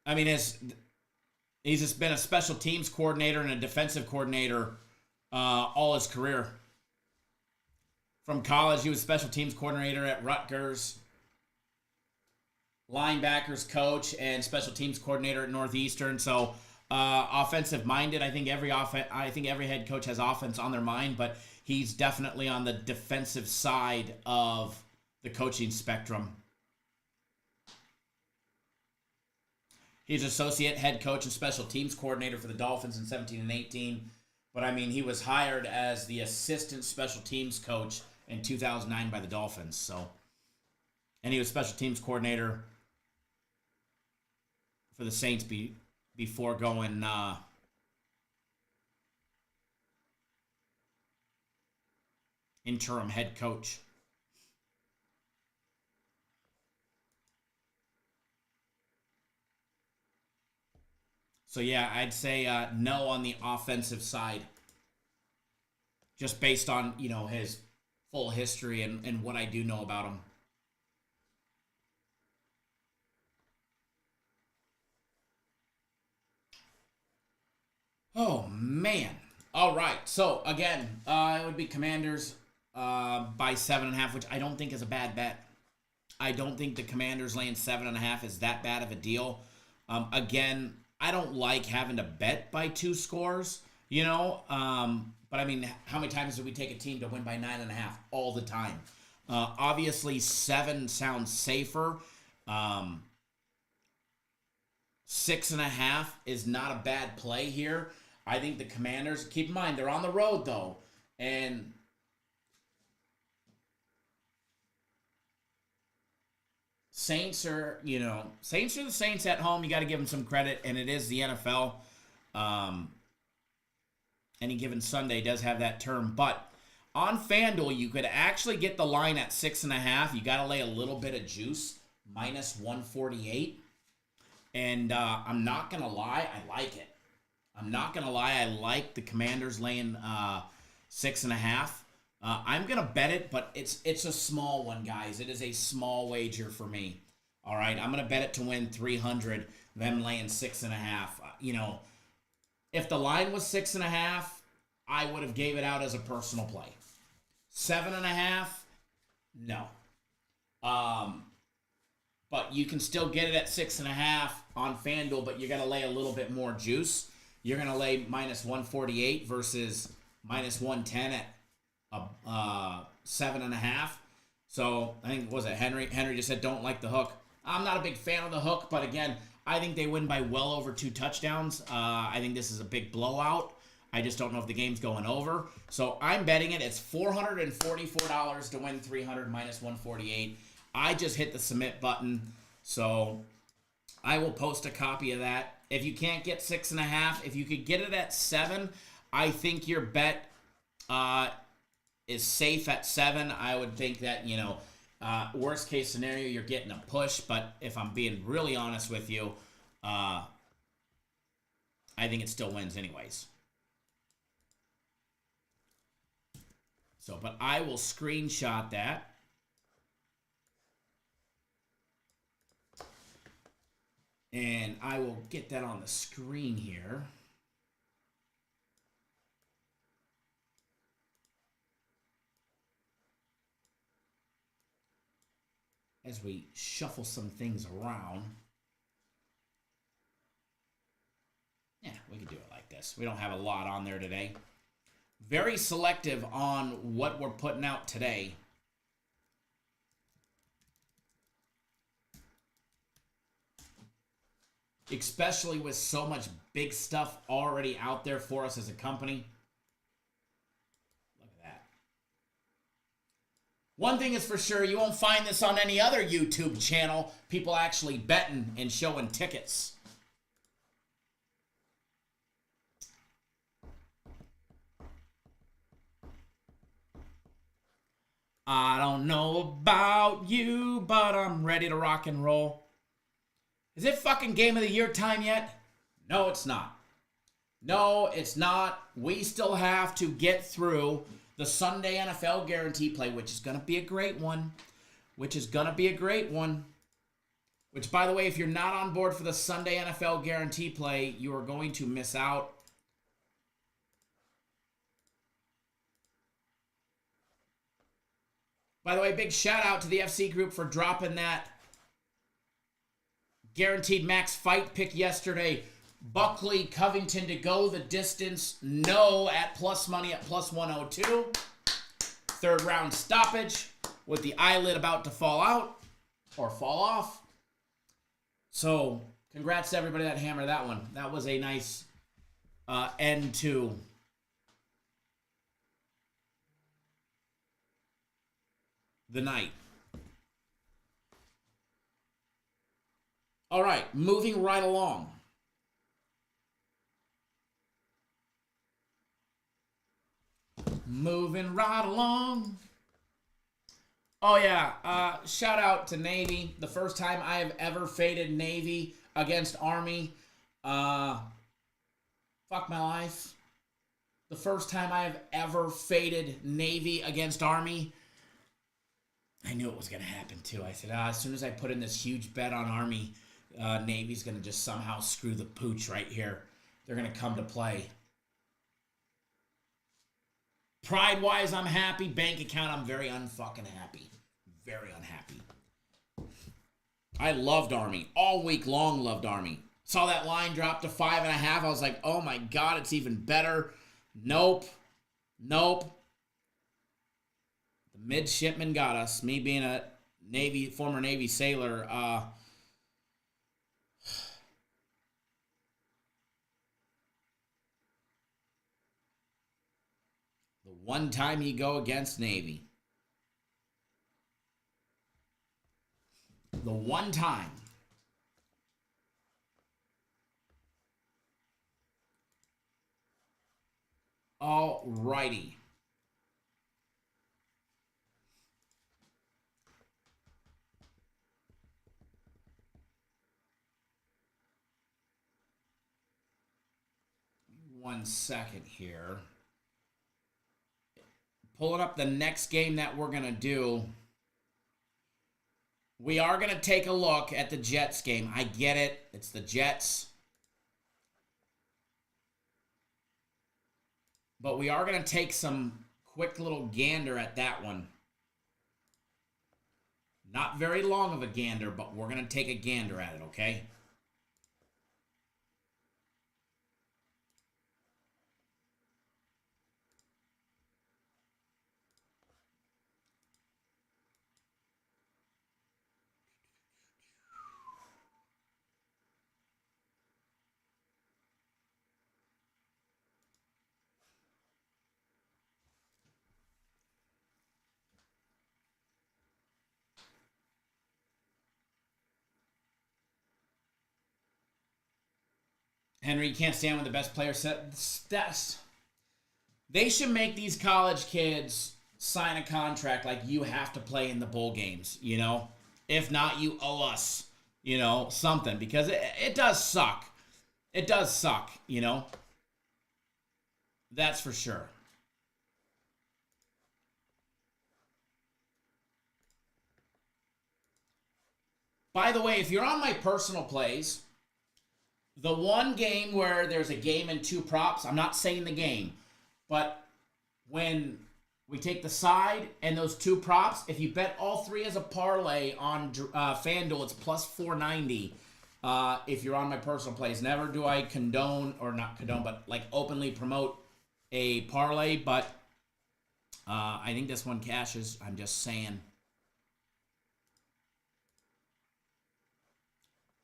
I mean, he's just been a special teams coordinator and a defensive coordinator all his career. From college, he was special teams coordinator at Rutgers, linebackers coach, and special teams coordinator at Northeastern. So offensive minded. I think every head coach has offense on their mind, but he's definitely on the defensive side of the coaching spectrum. He's associate head coach and special teams coordinator for the Dolphins in 17 and 18. But, I mean, he was hired as the assistant special teams coach in 2009 by the Dolphins. So, and he was special teams coordinator for the Saints before going interim head coach. So, yeah, I'd say no on the offensive side. Just based on, his full history and what I do know about him. Oh, man. All right. So, again, it would be Commanders by 7.5, which I don't think is a bad bet. I don't think the Commanders laying 7.5 is that bad of a deal. Again, I don't like having to bet by 2 scores, but I mean, how many times do we take a team to win by 9.5? All the time. Obviously, 7 sounds safer. 6.5 is not a bad play here. I think the Commanders, keep in mind, they're on the road, though, and Saints are the Saints at home. You got to give them some credit, and it is the NFL. Any given Sunday does have that term, but On FanDuel, you could actually get the line at 6.5. You got to lay a little bit of juice, minus 148. And I'm not going to lie, I like it. I'm not going to lie, I like the Commanders laying 6.5. I'm going to bet it, but it's a small one, guys. It is a small wager for me. All right, I'm going to bet it to win 300, them laying 6.5. You know, if the line was 6.5, I would have gave it out as a personal play. 7.5, no. But you can still get it at 6.5 on FanDuel, but you're going to lay a little bit more juice. You're going to lay minus 148 versus minus 110 at 7.5. So I think, what was it, Henry? Henry just said don't like the hook. I'm not a big fan of the hook, but again, I think they win by well over 2 touchdowns. I think this is a big blowout. I just don't know if the game's going over. So I'm betting it. It's $444 to win 300 minus 148. I just hit the submit button, so I will post a copy of that. If you can't get 6.5, if you could get it at 7, I think your bet is safe at 7. I would think that, you know, worst case scenario, you're getting a push, but if I'm being really honest with you, I think it still wins anyways. So, but I will screenshot that. And I will get that on the screen here. As we shuffle some things around. Yeah, we can do it like this. We don't have a lot on there today. Very selective on what we're putting out today. Especially with so much big stuff already out there for us as a company. Look at that. One thing is for sure, you won't find this on any other YouTube channel. People actually betting and showing tickets. I don't know about you, but I'm ready to rock and roll. Is it fucking Game of the Year time yet? No, it's not. No, it's not. We still have to get through the Sunday NFL guarantee play, which is going to be a great one. Which, by the way, if you're not on board for the Sunday NFL guarantee play, you are going to miss out. By the way, big shout out to the FC group for dropping that guaranteed max fight pick yesterday. Buckley Covington to go the distance. No at plus money at plus 102. Third round stoppage with the eyelid about to fall out or fall off. So congrats to everybody that hammered that one. That was a nice end to the night. All right, moving right along. Moving right along. Oh, yeah. Shout out to Navy. The first time I have ever faded Navy against Army. Fuck my life. The first time I have ever faded Navy against Army. I knew it was going to happen, too. I said, as soon as I put in this huge bet on Army, Navy's going to just somehow screw the pooch right here. They're going to come to play. Pride-wise, I'm happy. Bank account, I'm very unfucking happy. Very unhappy. I loved Army. All week long loved Army. Saw that line drop to 5.5. I was like, oh my God, it's even better. Nope. The midshipman got us. Me being a former Navy sailor, the one time you go against Navy. The one time. All righty. 1 second here. Pulling up the next game that we're going to do. We are going to take a look at the Jets game. I get it. It's the Jets. But we are going to take some quick little gander at that one. Not very long of a gander, but we're going to take a gander at it, okay? Henry, you can't stand when the best player says. They should make these college kids sign a contract like you have to play in the bowl games, you know? If not, you owe us, you know, something. Because it does suck. It does suck, you know? That's for sure. By the way, if you're on my personal plays, the one game where there's a game and 2 props, I'm not saying the game, but when we take the side and those 2 props, if you bet all 3 as a parlay on FanDuel, it's plus 490. If you're on my personal plays, never do I condone, or not condone, but like openly promote a parlay, but I think this one cashes. I'm just saying.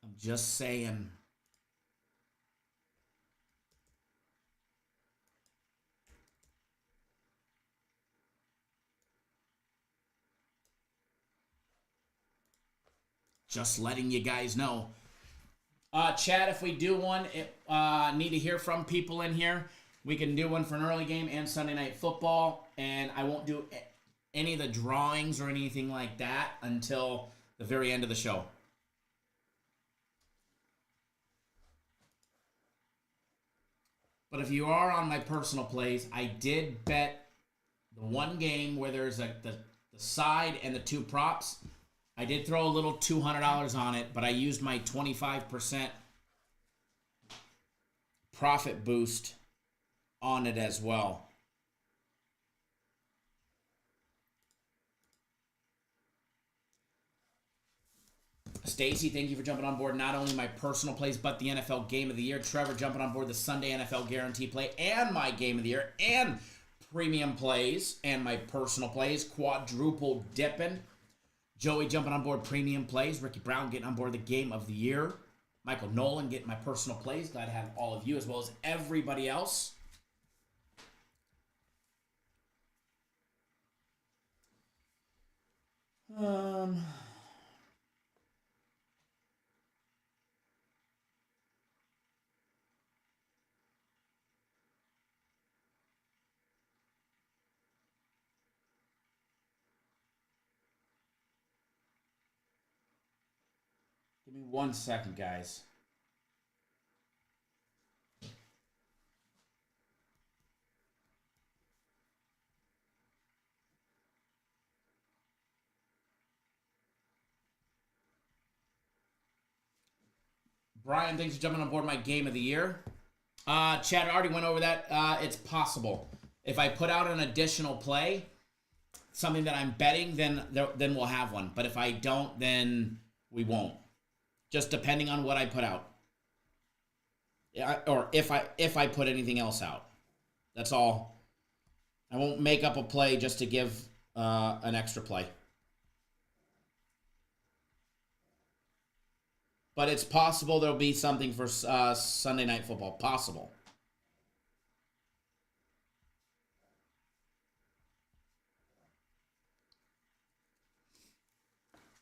I'm just saying. Just letting you guys know. Chat, if we do one, need to hear from people in here. We can do one for an early game and Sunday Night Football. And I won't do any of the drawings or anything like that until the very end of the show. But if you are on my personal plays, I did bet the one game where there's the side and the 2 props. I did throw a little $200 on it, but I used my 25% profit boost on it as well. Stacy, thank you for jumping on board not only my personal plays, but the NFL Game of the Year. Trevor jumping on board the Sunday NFL Guarantee Play and my Game of the Year and premium plays and my personal plays. Quadruple dipping. Joey jumping on board premium plays. Ricky Brown getting on board the Game of the Year. Michael Nolan getting my personal plays. Glad to have all of you as well as everybody else. Give me 1 second, guys. Brian, thanks for jumping on board my Game of the Year. Chad already went over that. It's possible. If I put out an additional play, something that I'm betting, then we'll have one. But if I don't, then we won't. Just depending on what I put out. Or if I put anything else out. That's all. I won't make up a play just to give an extra play. But it's possible there'll be something for Sunday Night Football. Possible.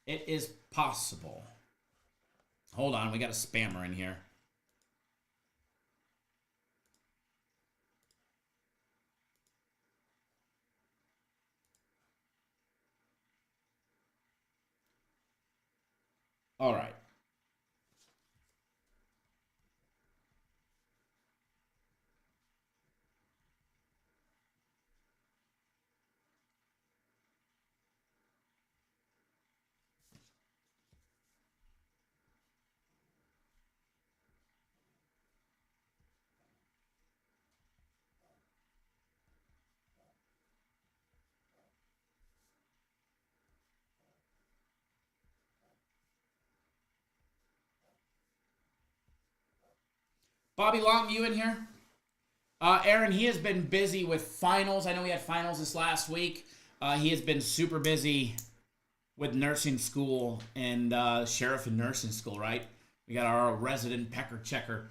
It is possible. Hold on, we got a spammer in here. All right. Bobby Long, you in here? Aaron, he has been busy with finals. I know he had finals this last week. He has been super busy with nursing school and sheriff and nursing school, right? We got our resident pecker checker.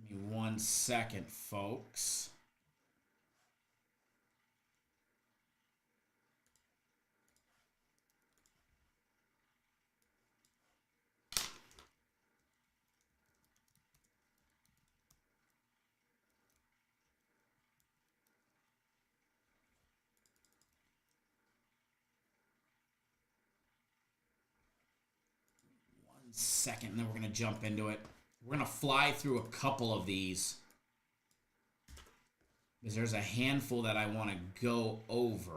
Give me 1 second, folks. Second, and then we're going to jump into it. We're going to fly through a couple of these because there's a handful that I want to go over.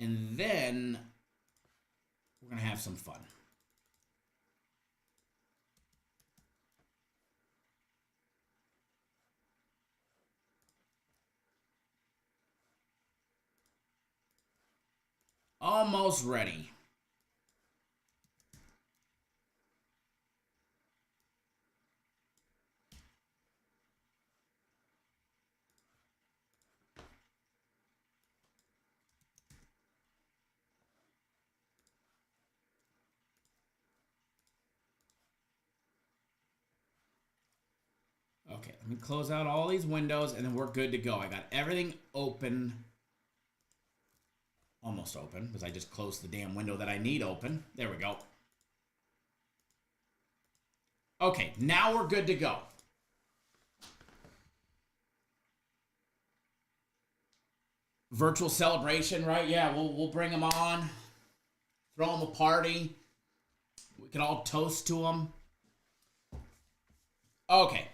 And then we're going to have some fun. Almost ready. Okay, let me close out all these windows and then we're good to go. I got everything open. Almost open because I just closed the damn window that I need open. There we go. Okay, now we're good to go. Virtual celebration, right? Yeah, we'll bring them on. Throw them a party. We can all toast to them. Okay.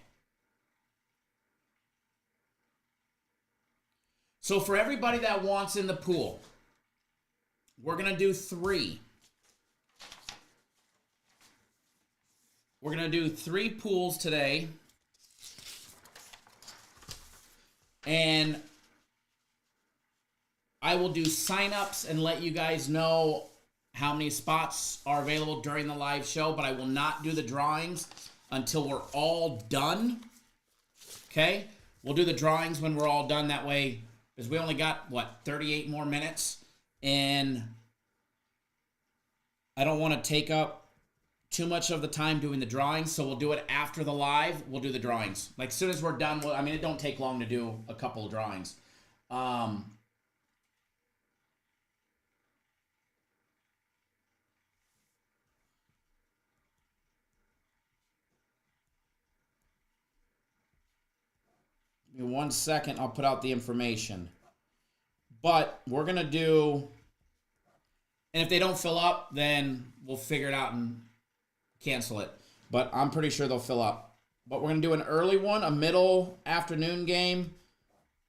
So for everybody that wants in the pool, we're going to do 3. We're going to do 3 pools today. And I will do sign-ups and let you guys know how many spots are available during the live show, but I will not do the drawings until we're all done. Okay? We'll do the drawings when we're all done. That way, because we only got, 38 more minutes. And I don't want to take up too much of the time doing the drawings, so we'll do it after the live. We'll do the drawings. Like, as soon as we're done, it don't take long to do a couple of drawings. Give me 1 second, I'll put out the information. But we're going to do, and if they don't fill up, then we'll figure it out and cancel it. But I'm pretty sure they'll fill up. But we're going to do an early one, a middle afternoon game,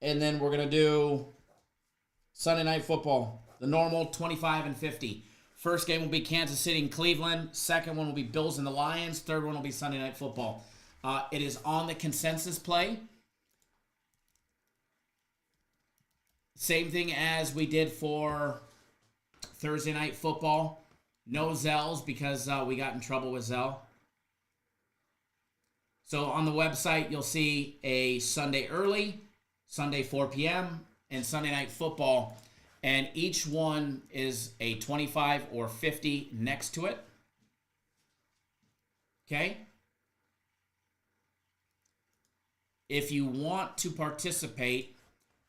and then we're going to do Sunday Night Football, the normal 25 and 50. First game will be Kansas City and Cleveland. Second one will be Bills and the Lions. Third one will be Sunday Night Football. It is on the consensus play. Same thing as we did for Thursday Night Football. No Zells because we got in trouble with Zell. So on the website, you'll see a Sunday early, Sunday 4 p.m., and Sunday Night Football. And each one is a 25 or 50 next to it. Okay? If you want to participate,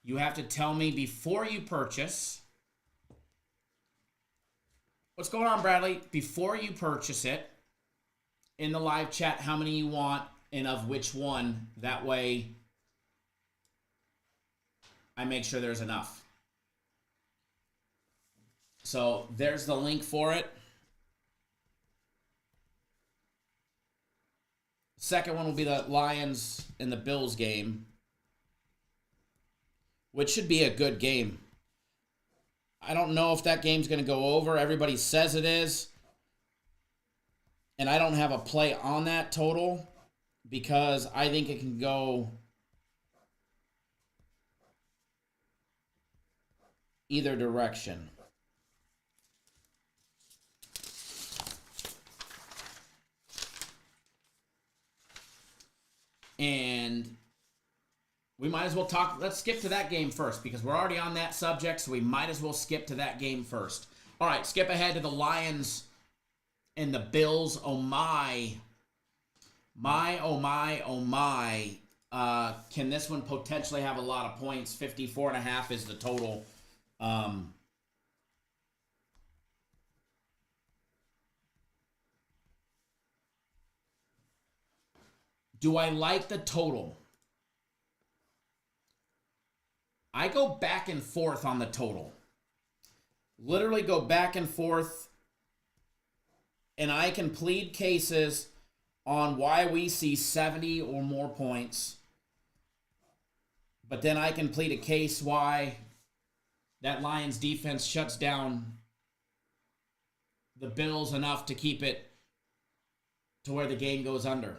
you have to tell me before you purchase. What's going on, Bradley? Before you purchase it, in the live chat, how many you want, and of which one. That way I make sure there's enough. So there's the link for it. Second one will be the Lions and the Bills game, which should be a good game. I don't know if that game's going to go over. Everybody says it is. And I don't have a play on that total because I think it can go either direction. And we might as well talk. Let's skip to that game first because we're already on that subject, so we might as well skip to that game first. All right, skip ahead to the Lions and the Bills. Oh my. Oh my. Can this one potentially have a lot of points? 54.5 is the total. Do I like the total? I go back and forth on the total. Literally go back and forth. And I can plead cases on why we see 70 or more points. But then I can plead a case why that Lions defense shuts down the Bills enough to keep it to where the game goes under.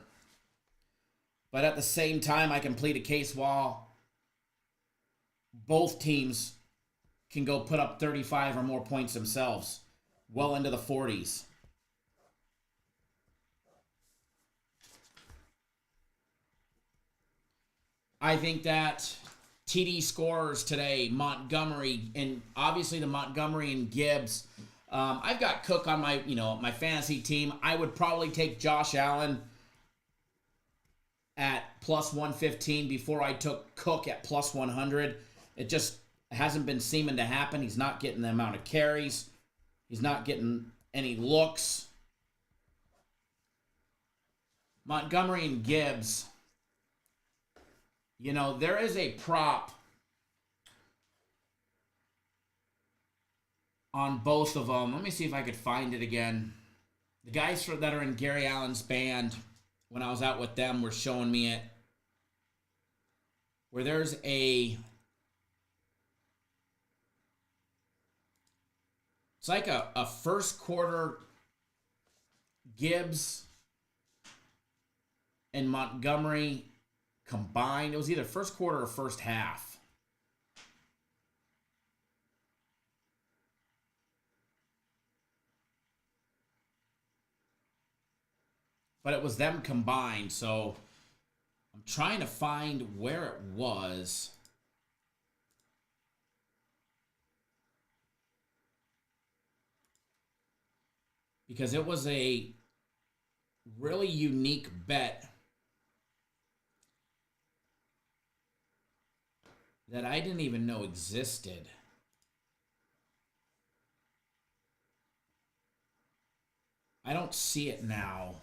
But at the same time, I can plead a case while both teams can go put up 35 or more points themselves, well into the 40s. I think that TD scorers today, Montgomery, and obviously the Montgomery and Gibbs. I've got Cook on my fantasy team. I would probably take Josh Allen at plus 115 before I took Cook at plus 100. It just hasn't been seeming to happen. He's not getting the amount of carries. He's not getting any looks. Montgomery and Gibbs. You know, there is a prop on both of them. Let me see if I could find it again. The guys that are in Gary Allen's band, when I was out with them, were showing me it. Where there's it's like a first quarter Gibbs and Montgomery combined. It was either first quarter or first half. But it was them combined, so I'm trying to find where it was. Because it was a really unique bet that I didn't even know existed. I don't see it now.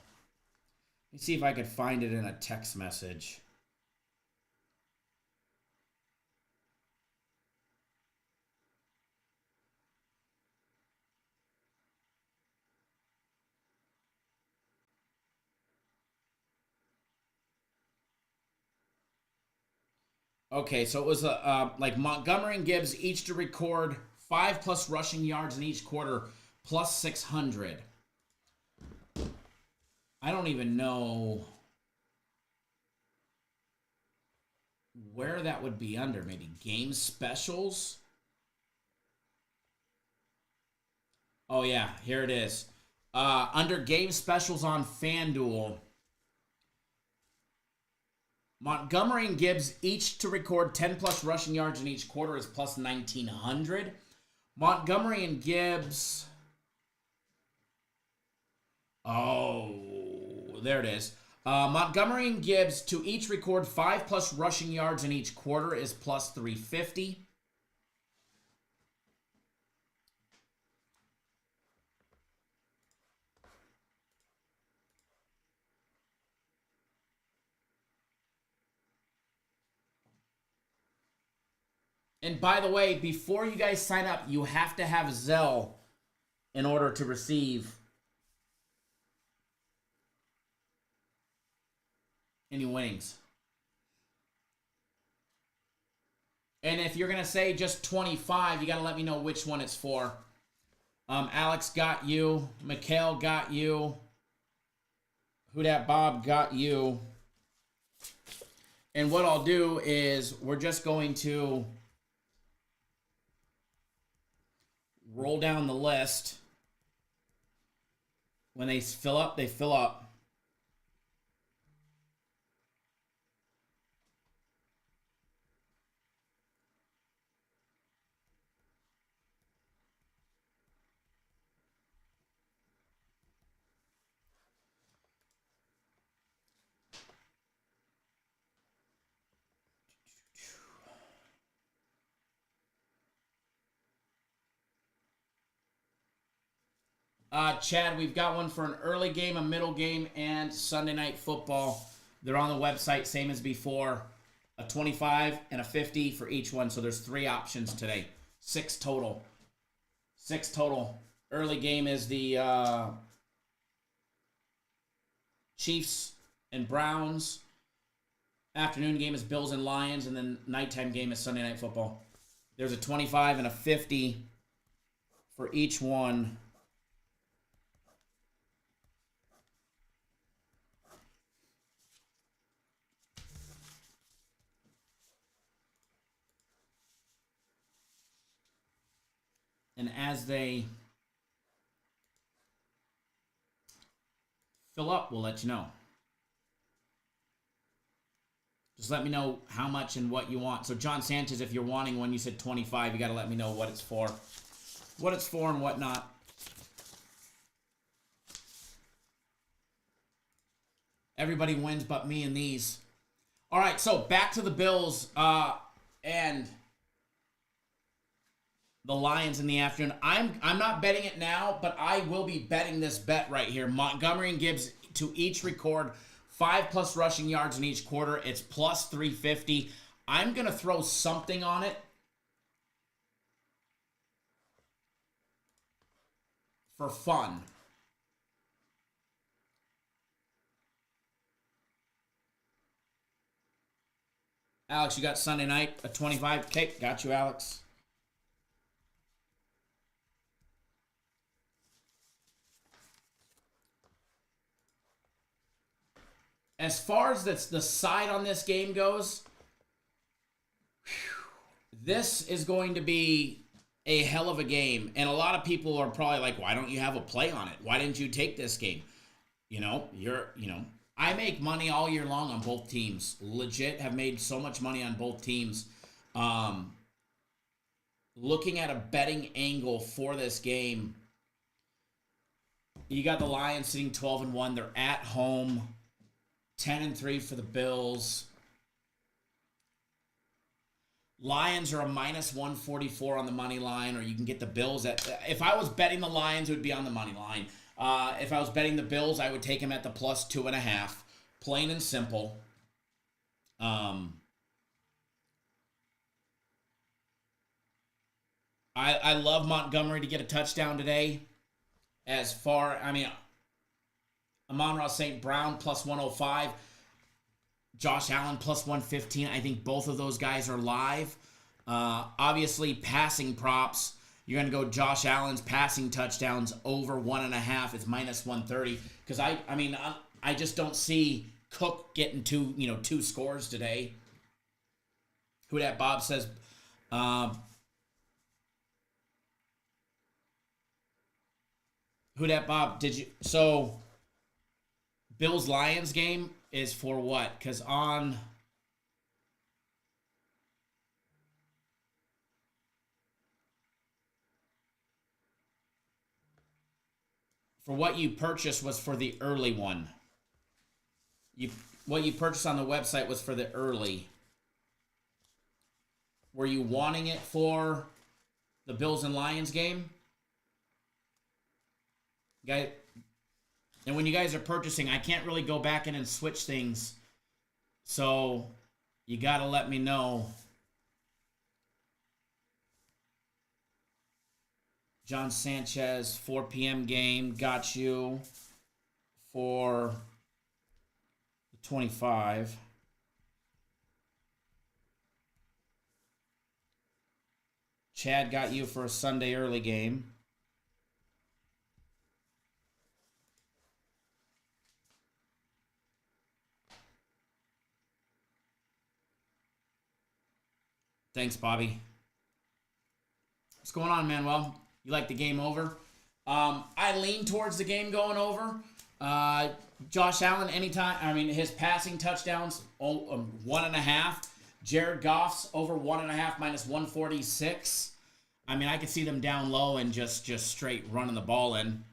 Let me see if I could find it in a text message. Okay, so it was like Montgomery and Gibbs each to record 5+ rushing yards in each quarter, plus 600. I don't even know where that would be under. Maybe game specials? Oh, yeah, here it is. Under game specials on FanDuel, Montgomery and Gibbs each to record 10+ rushing yards in each quarter is plus 1,900. Montgomery and Gibbs. Oh, there it is. Montgomery and Gibbs to each record 5+ rushing yards in each quarter is plus 350. And by the way, before you guys sign up, you have to have Zelle in order to receive any winnings. And if you're going to say just 25, you got to let me know which one it's for. Alex got you. Mikhail got you. Who Dat Bob got you. And what I'll do is we're just going to roll down the list. When they fill up, they fill up. Chad, we've got one for an early game, a middle game, and Sunday Night Football. They're on the website, same as before. A 25 and a 50 for each one. So there's 3 options today. 6 total. 6 total. Early game is the Chiefs and Browns. Afternoon game is Bills and Lions. And then nighttime game is Sunday Night Football. There's a 25 and a 50 for each one. And as they fill up, we'll let you know. Just let me know how much and what you want. So John Sanchez, if you're wanting one, you said 25. You got to let me know what it's for. What it's for and whatnot. Everybody wins but me and these. All right, so back to the Bills and the Lions in the afternoon. I'm not betting it now, but I will be betting this bet right here. Montgomery and Gibbs to each record 5+ rushing yards in each quarter. It's plus 350. I'm going to throw something on it for fun. Alex, you got Sunday night, a 25. Okay, got you, Alex. As far as the side on this game goes, this is going to be a hell of a game. And a lot of people are probably like, why don't you have a play on it? Why didn't you take this game? I make money all year long on both teams. Legit have made so much money on both teams. Looking at a betting angle for this game, you got the Lions sitting 12-1. They're at home. 10-3 for the Bills. Lions are a minus 144 on the money line, or you can get the Bills at. If I was betting the Lions, it would be on the money line. If I was betting the Bills, I would take them at the plus 2.5. Plain and simple. I love Montgomery to get a touchdown today. Amon-Ra St. Brown plus 105. Josh Allen plus 115. I think both of those guys are live. Obviously, passing props. You're going to go Josh Allen's passing touchdowns over 1.5. It's minus 130. Because I just don't see Cook getting two scores today. Who Dat Bob says? Who Dat Bob? So Bills Lions game is for what? Because for what you purchased was for the early one. What you purchased on the website was for the early. Were you wanting it for the Bills and Lions game? Guys, and when you guys are purchasing, I can't really go back in and switch things. So you got to let me know John Sanchez, 4 p.m. game. Got you for 25. Chad got you for a Sunday early game. Thanks, Bobby. What's going on, Manuel? You like the game over? I lean towards the game going over. Josh Allen, anytime. I mean, his passing touchdowns, 1.5. Jared Goff's over 1.5 minus 146. I mean, I could see them down low and just straight running the ball in.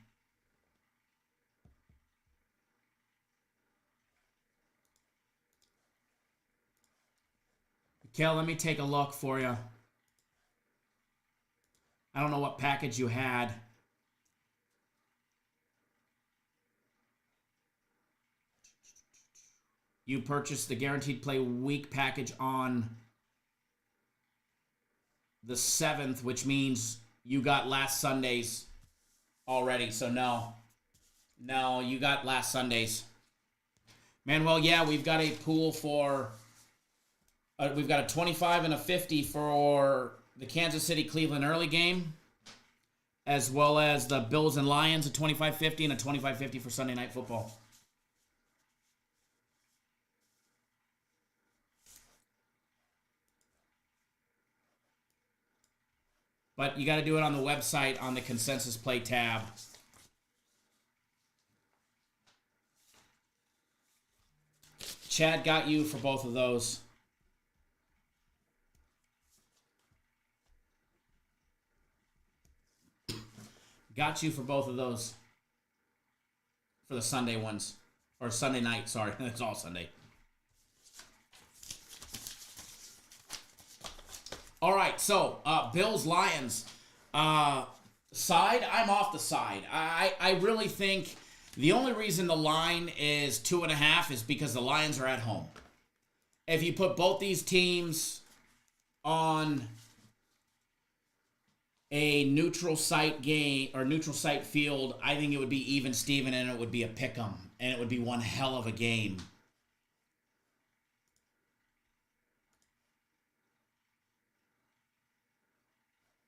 Kel, let me take a look for you. I don't know what package you had. You purchased the Guaranteed Play Week package on the 7th, which means you got last Sunday's already. So no. No, you got last Sunday's. Manuel, yeah, we've got a pool for... we've got a 25 and a 50 for the Kansas City-Cleveland early game, as well as the Bills and Lions, a 25-50 and a 25-50 for Sunday Night Football. But you got to do it on the website on the Consensus Play tab. Chad got you for both of those. Got you for both of those. For the Sunday ones. Or Sunday night, sorry. It's all Sunday. All right, so Bills-Lions. Side, I'm off the side. I really think the only reason the line is 2.5 is because the Lions are at home. If you put both these teams on a neutral site game or neutral site field, I think it would be even Steven and it would be a pick 'em, and it would be one hell of a game.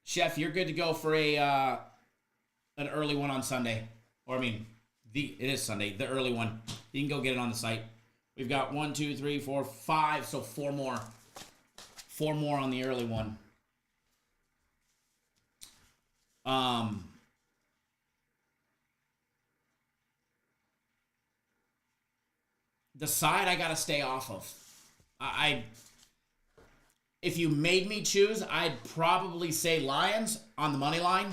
Chef, you're good to go for a an early one on Sunday. Or I mean, it is Sunday, the early one. You can go get it on the site. We've got 1, 2, 3, 4, 5, so 4 more. 4 more on the early one. The side I gotta stay off of. If you made me choose, I'd probably say Lions on the money line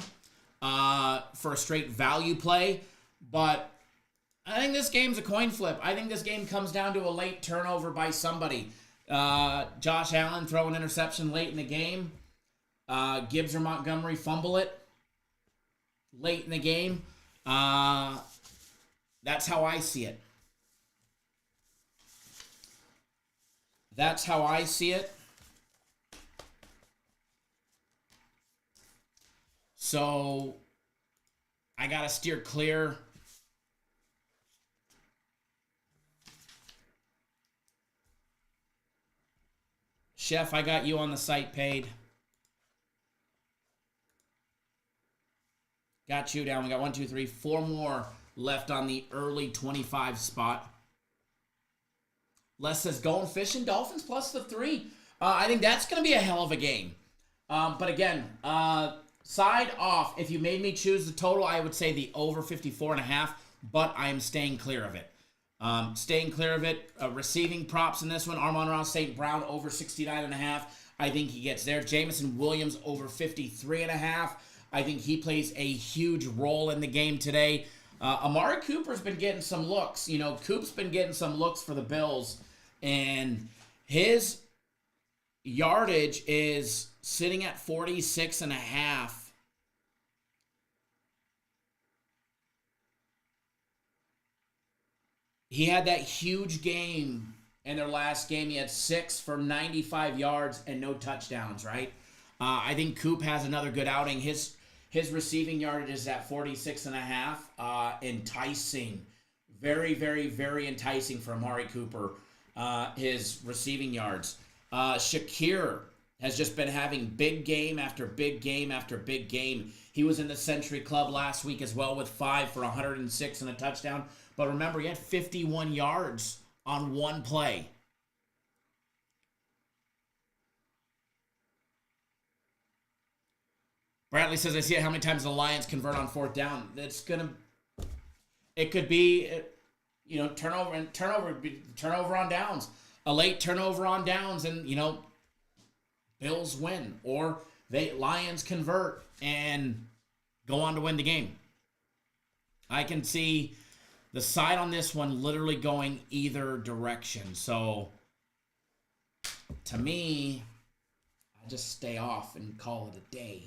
for a straight value play. But I think this game's a coin flip. I think this game comes down to a late turnover by somebody. Josh Allen throw an interception late in the game. Gibbs or Montgomery fumble it late in the game. That's how I see it. That's how I see it. So I got to steer clear. Chef, I got you on the site paid. Got you down. We got 1, 2, 3, 4 more left on the early 25 spot. Les says, going fishing, Dolphins plus the 3. I think that's going to be a hell of a game. But again, side off. If you made me choose the total, I would say the over 54.5, but I am staying clear of it. Staying clear of it. Receiving props in this one. Amon-Ra St. Brown over 69.5. I think he gets there. Jamison Williams over 53.5. I think he plays a huge role in the game today. Amari Cooper's been getting some looks. You know, Coop's been getting some looks for the Bills, and his yardage is sitting at 46.5. He had that huge game in their last game. He had 6 for 95 yards and no touchdowns, right? I think Coop has another good outing. His receiving yardage is at 46.5. Enticing. Very, very, very enticing for Amari Cooper. His receiving yards. Shakir has just been having big game after big game after big game. He was in the Century Club last week as well with 5 for 106 and a touchdown. But remember, he had 51 yards on one play. Bradley says, I see how many times the Lions convert on 4th down. It could be, turnover on downs. A late turnover on downs and, Bills win. Or Lions convert and go on to win the game. I can see the side on this one literally going either direction. So, to me, I just stay off and call it a day.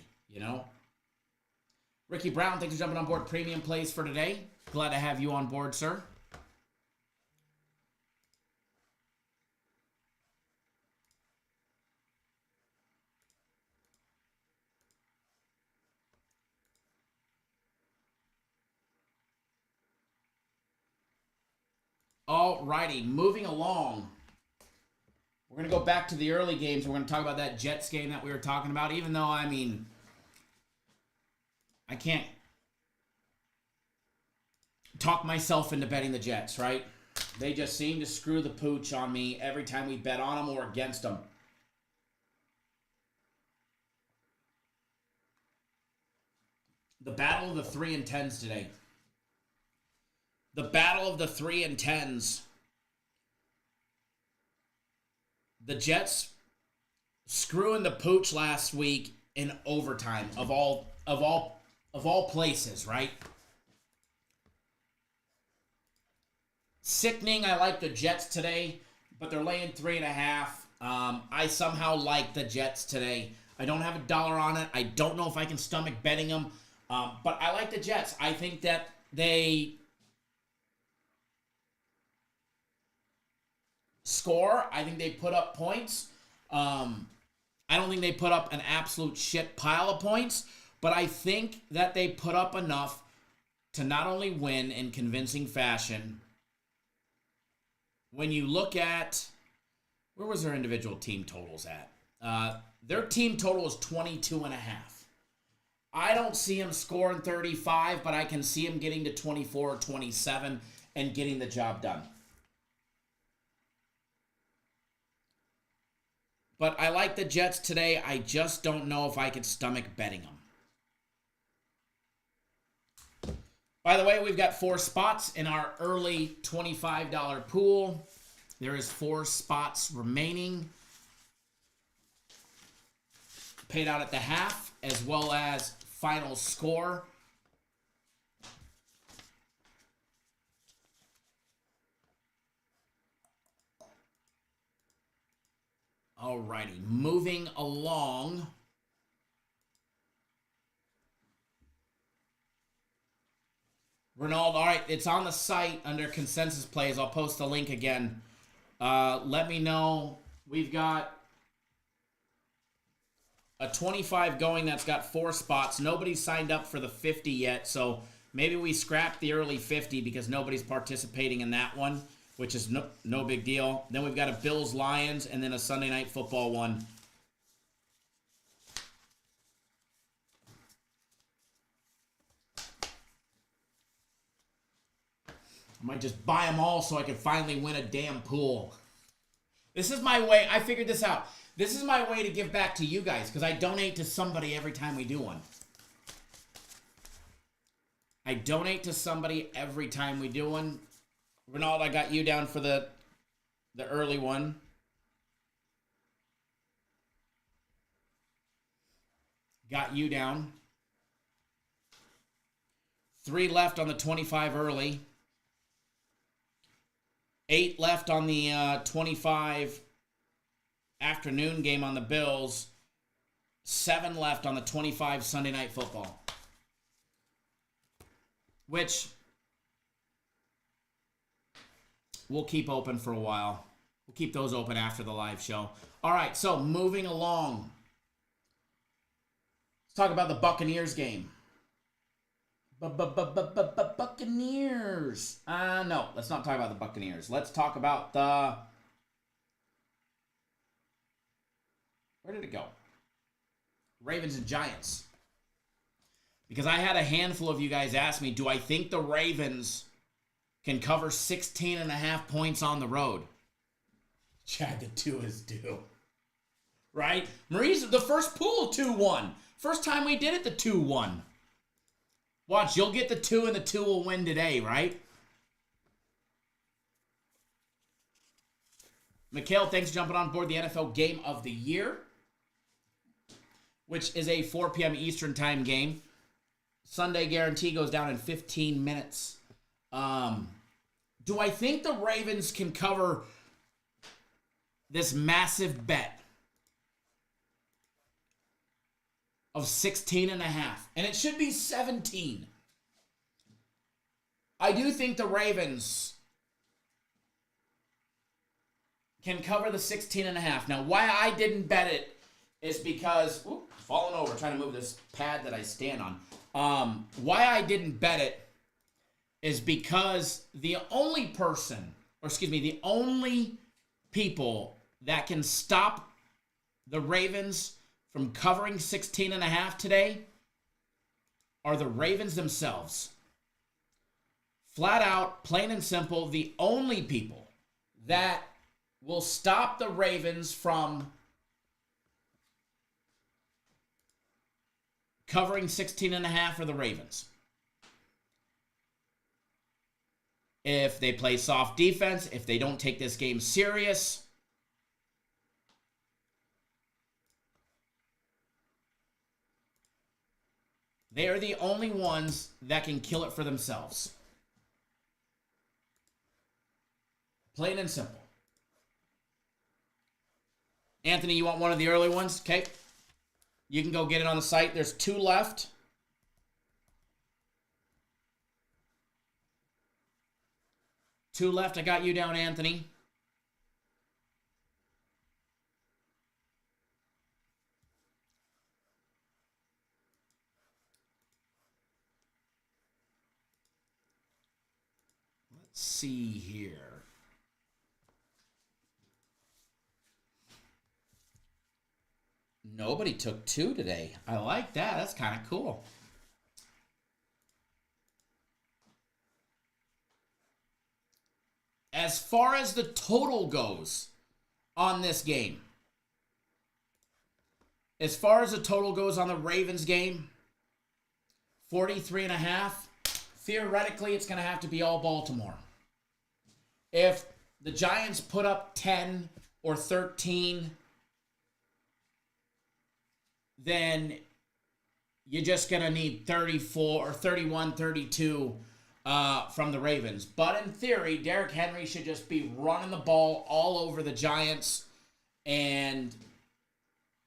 Ricky Brown, thanks for jumping on board Premium Plays for today. Glad to have you on board, sir. Alrighty, moving along. We're going to go back to the early games. We're going to talk about that Jets game that we were talking about, even though, I can't talk myself into betting the Jets, right? They just seem to screw the pooch on me every time we bet on them or against them. The battle of the 3 and 10s today. The battle of the 3 and 10s. The Jets screwing the pooch last week in overtime of all places, right? Sickening. I like the Jets today, but they're laying 3.5. I somehow like the Jets today. I don't have a dollar on it. I don't know if I can stomach betting them, but I like the Jets. I think that they score. I think they put up points. I don't think they put up an absolute shit pile of points, but I think that they put up enough to not only win in convincing fashion. When you look at, where was their individual team totals at? Their team total is 22.5. I don't see them scoring 35, but I can see them getting to 24 or 27 and getting the job done. But I like the Jets today. I just don't know if I could stomach betting them. By the way, we've got 4 spots in our early $25 pool. There is 4 spots remaining. Paid out at the half, as well as final score. Alrighty, moving along. Ronald, all right, it's on the site under consensus plays. I'll post the link again. Let me know. We've got a 25 going that's got 4 spots. Nobody's signed up for the 50 yet, so maybe we scrap the early 50 because nobody's participating in that one, which is no big deal. Then we've got a Bills-Lions and then a Sunday Night Football one. I might just buy them all so I can finally win a damn pool. This is my way. I figured this out. This is my way to give back to you guys because I donate to somebody every time we do one. I donate to somebody every time we do one. Ronald, I got you down for the early one. Got you down. 3 left on the 25 early. 8 left on the 25 afternoon game on the Bills. 7 left on the 25 Sunday Night Football. Which we'll keep open for a while. We'll keep those open after the live show. All right, so moving along. talk about the Buccaneers game. Buccaneers. No, let's not talk about the Buccaneers. Let's talk about the... Where did it go? Ravens and Giants. Because I had a handful of you guys ask me, do I think the Ravens can cover 16.5 points on the road? Chad, the 2 is due. Right? Marie's the first pool 2-1. First time we did it, the 2-1. Watch, you'll get the 2 and the 2 will win today, right? Mikhail, thanks for jumping on board the NFL Game of the Year, which is a 4 p.m. Eastern time game. Sunday guarantee goes down in 15 minutes. Do I think the Ravens can cover this massive bet of 16.5? And it should be 17. I do think the Ravens can cover the 16.5. Now, why I didn't bet it is because... Ooh, falling over, trying to move this pad that I stand on. Why I didn't bet it is because the only people that can stop the Ravens from covering 16.5 today are the Ravens themselves. Flat out, plain and simple, the only people that will stop the Ravens from covering 16.5 are the Ravens. If they play soft defense, if they don't take this game serious, they are the only ones that can kill it for themselves. Plain and simple. Anthony, you want one of the early ones? Okay. You can go get it on the site. There's 2 left. Two left. I got you down, Anthony. Let's see here. Nobody took 2 today. I like that. That's kind of cool. As far as the total goes on this game, as far as the total goes on the Ravens game, 43.5, theoretically it's going to have to be all Baltimore. If the Giants put up 10 or 13, then you're just going to need 34 or 31, 32 from the Ravens. But in theory, Derrick Henry should just be running the ball all over the Giants and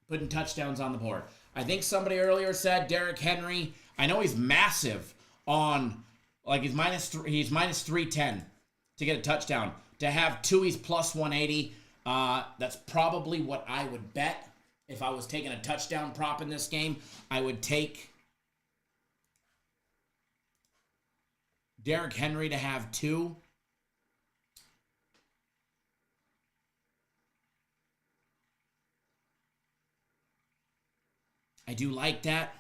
putting touchdowns on the board. I think somebody earlier said Derrick Henry, I know he's massive on, like he's minus 310 to get a touchdown. To have 2, he's plus 180. That's probably what I would bet. If I was taking a touchdown prop in this game, I would take Derrick Henry to have 2. I do like that.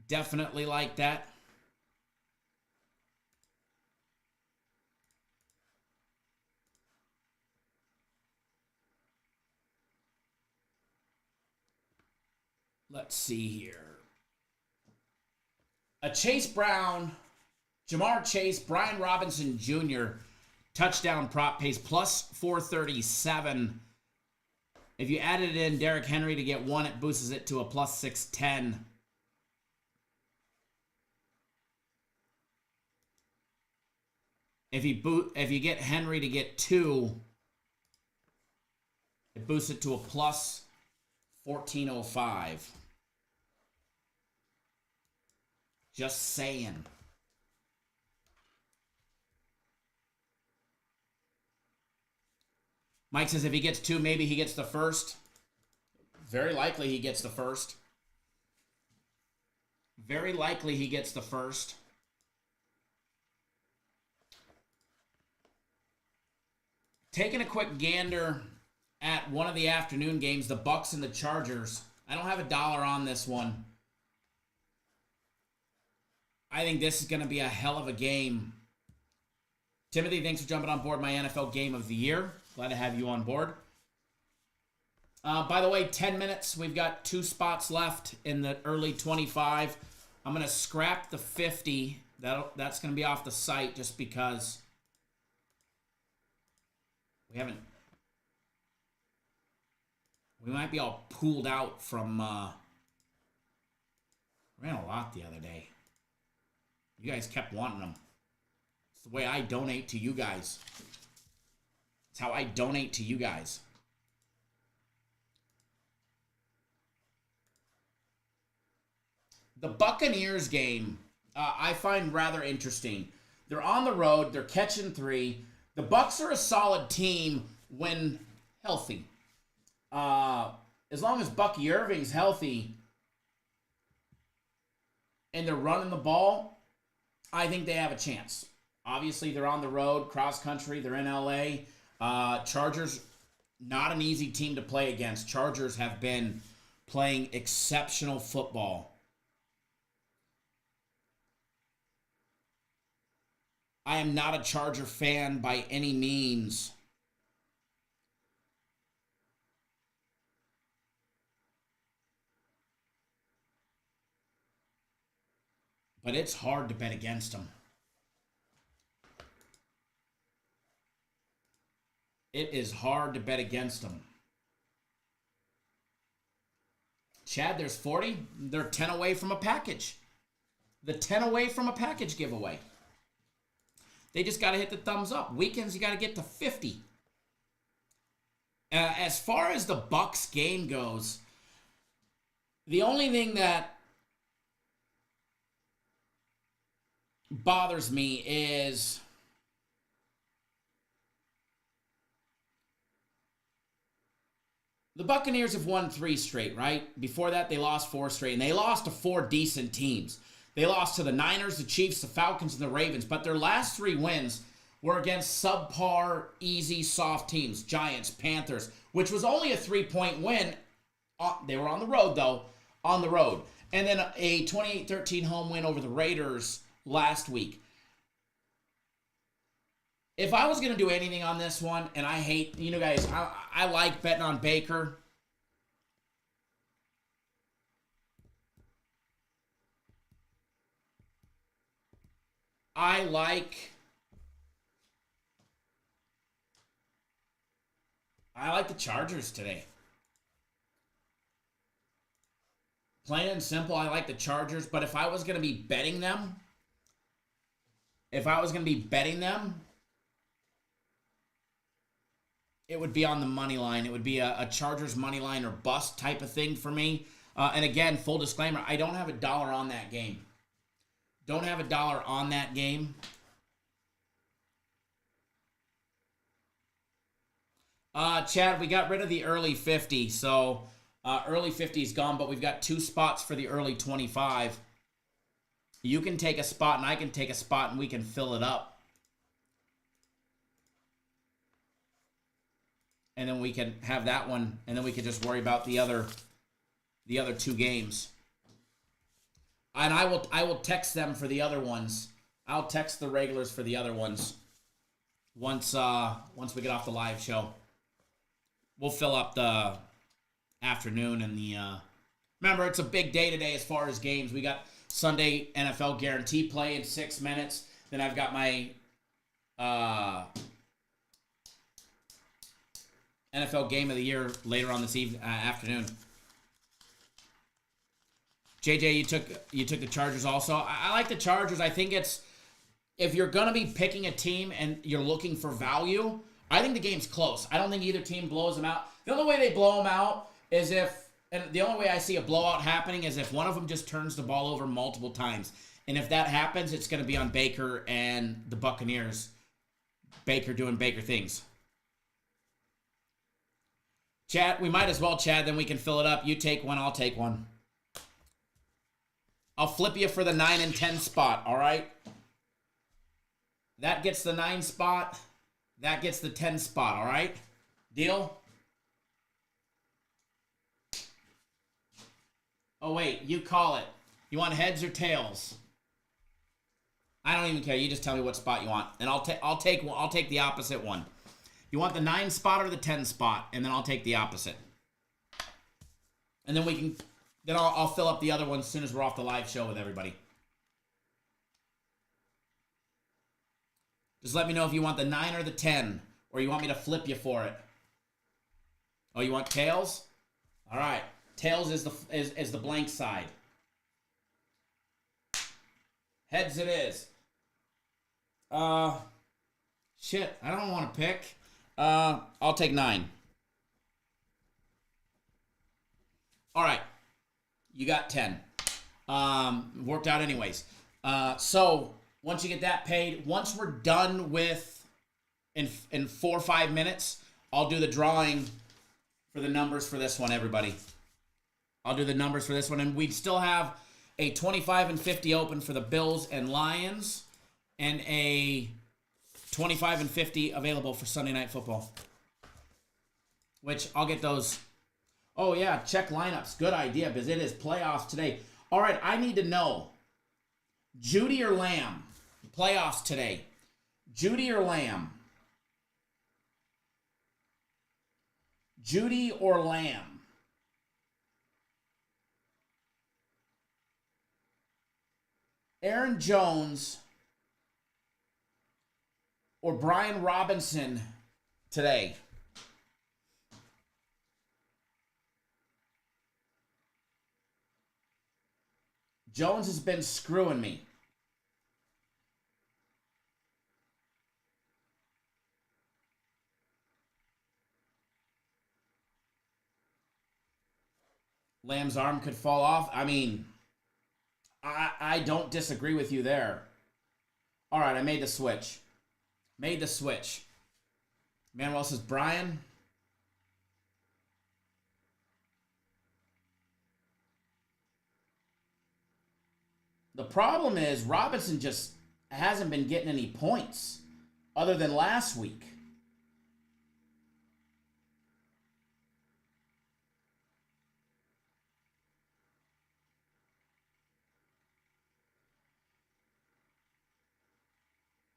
Definitely like that. Let's see here. A Chase Brown, Jamar Chase, Brian Robinson Jr. touchdown prop pays plus 437. If you added in Derrick Henry to get 1, it boosts it to a plus 610. If you get Henry to get 2, it boosts it to a plus 1405. Just saying. Mike says if he gets 2, maybe he gets the first. Very likely he gets the first. Very likely he gets the first. Taking a quick gander at one of the afternoon games, the Bucks and the Chargers. I don't have $1 on this one. I think this is going to be a hell of a game. Timothy, thanks for jumping on board my NFL Game of the Year. Glad to have you on board. By the way, 10 minutes. We've got 2 spots left in the early 25. I'm going to scrap the 50. That's going to be off the site just because we might be all pooled out from... ran a lot the other day. You guys kept wanting them. It's the way I donate to you guys. It's how I donate to you guys. The Buccaneers game, I find rather interesting. They're on the road. They're catching 3. The Bucs are a solid team when healthy. As long as Bucky Irving's healthy and they're running the ball, I think they have a chance. Obviously, they're on the road, cross country. They're in LA. Chargers, not an easy team to play against. Chargers have been playing exceptional football. I am not a Charger fan by any means. But it's hard to bet against them. It is hard to bet against them. Chad, there's 40. They're 10 away from a package. The 10 away from a package giveaway. They just got to hit the thumbs up. Weekends, you got to get to 50. As far as the Bucs game goes, the only thing that bothers me is the Buccaneers have won 3 straight, right? Before that, they lost 4 straight, and they lost to 4 decent teams. They lost to the Niners, the Chiefs, the Falcons, and the Ravens, but their last 3 wins were against subpar, easy, soft teams. Giants, Panthers, which was only a 3-point win. They were on the road, though, on the road. And then a 28-13 home win over the Raiders last week. If I was going to do anything on this one, and I hate, guys, I like betting on Baker. I like the Chargers today. Plain and simple, I like the Chargers, but if I was going to be betting them, it would be on the money line. It would be a Chargers money line or bust type of thing for me. And again, full disclaimer, I don't have $1 on that game. Don't have $1 on that game. Chad, we got rid of the early 50, so early 50 is gone, but we've got 2 spots for the early 25. You can take a spot, and I can take a spot, and we can fill it up. And then we can have that one, and then we can just worry about the other 2 games. And I will text them for the other ones. I'll text the regulars for the other ones once we get off the live show. We'll fill up the afternoon and the... Remember, it's a big day today as far as games. We got Sunday NFL guarantee play in 6 minutes. Then I've got my NFL Game of the Year later on this afternoon. JJ, you took the Chargers also. I like the Chargers. I think it's, if you're going to be picking a team and you're looking for value, I think the game's close. I don't think either team blows them out. The only way they blow them out is and the only way I see a blowout happening is if one of them just turns the ball over multiple times. And if that happens, it's going to be on Baker and the Buccaneers. Baker doing Baker things. Chad, we might as well, Chad, then we can fill it up. You take one, I'll take one. I'll flip you for the 9 and 10 spot, all right? That gets the 9 spot. That gets the 10 spot, all right? Deal? Oh, wait, you call it. You want heads or tails? I don't even care. You just tell me what spot you want, and I'll take the opposite one. You want the 9 spot or the 10 spot, and then I'll take the opposite. And then I'll fill up the other one as soon as we're off the live show with everybody. Just let me know if you want the 9 or the 10, or you want me to flip you for it. Oh, you want tails? All right. Tails is the blank side. Heads it is. Shit, I don't want to pick. I'll take 9. All right. You got 10. Worked out anyways. So once you get that paid, once we're done with in 4 or 5 minutes, I'll do the drawing for the numbers for this one, everybody. I'll do the numbers for this one, and we'd still have a 25 and 50 open for the Bills and Lions, and a 25 and 50 available for Sunday Night Football. Which I'll get those. Oh yeah, check lineups. Good idea, because it is playoffs today. All right, I need to know. Judy or Lamb? Playoffs today. Judy or Lamb? Judy or Lamb? Aaron Jones or Brian Robinson today? Jones has been screwing me. Lamb's arm could fall off. I mean, I don't disagree with you there. All right, I made the switch. Made the switch. Manuel says Brian. The problem is Robinson just hasn't been getting any points other than last week.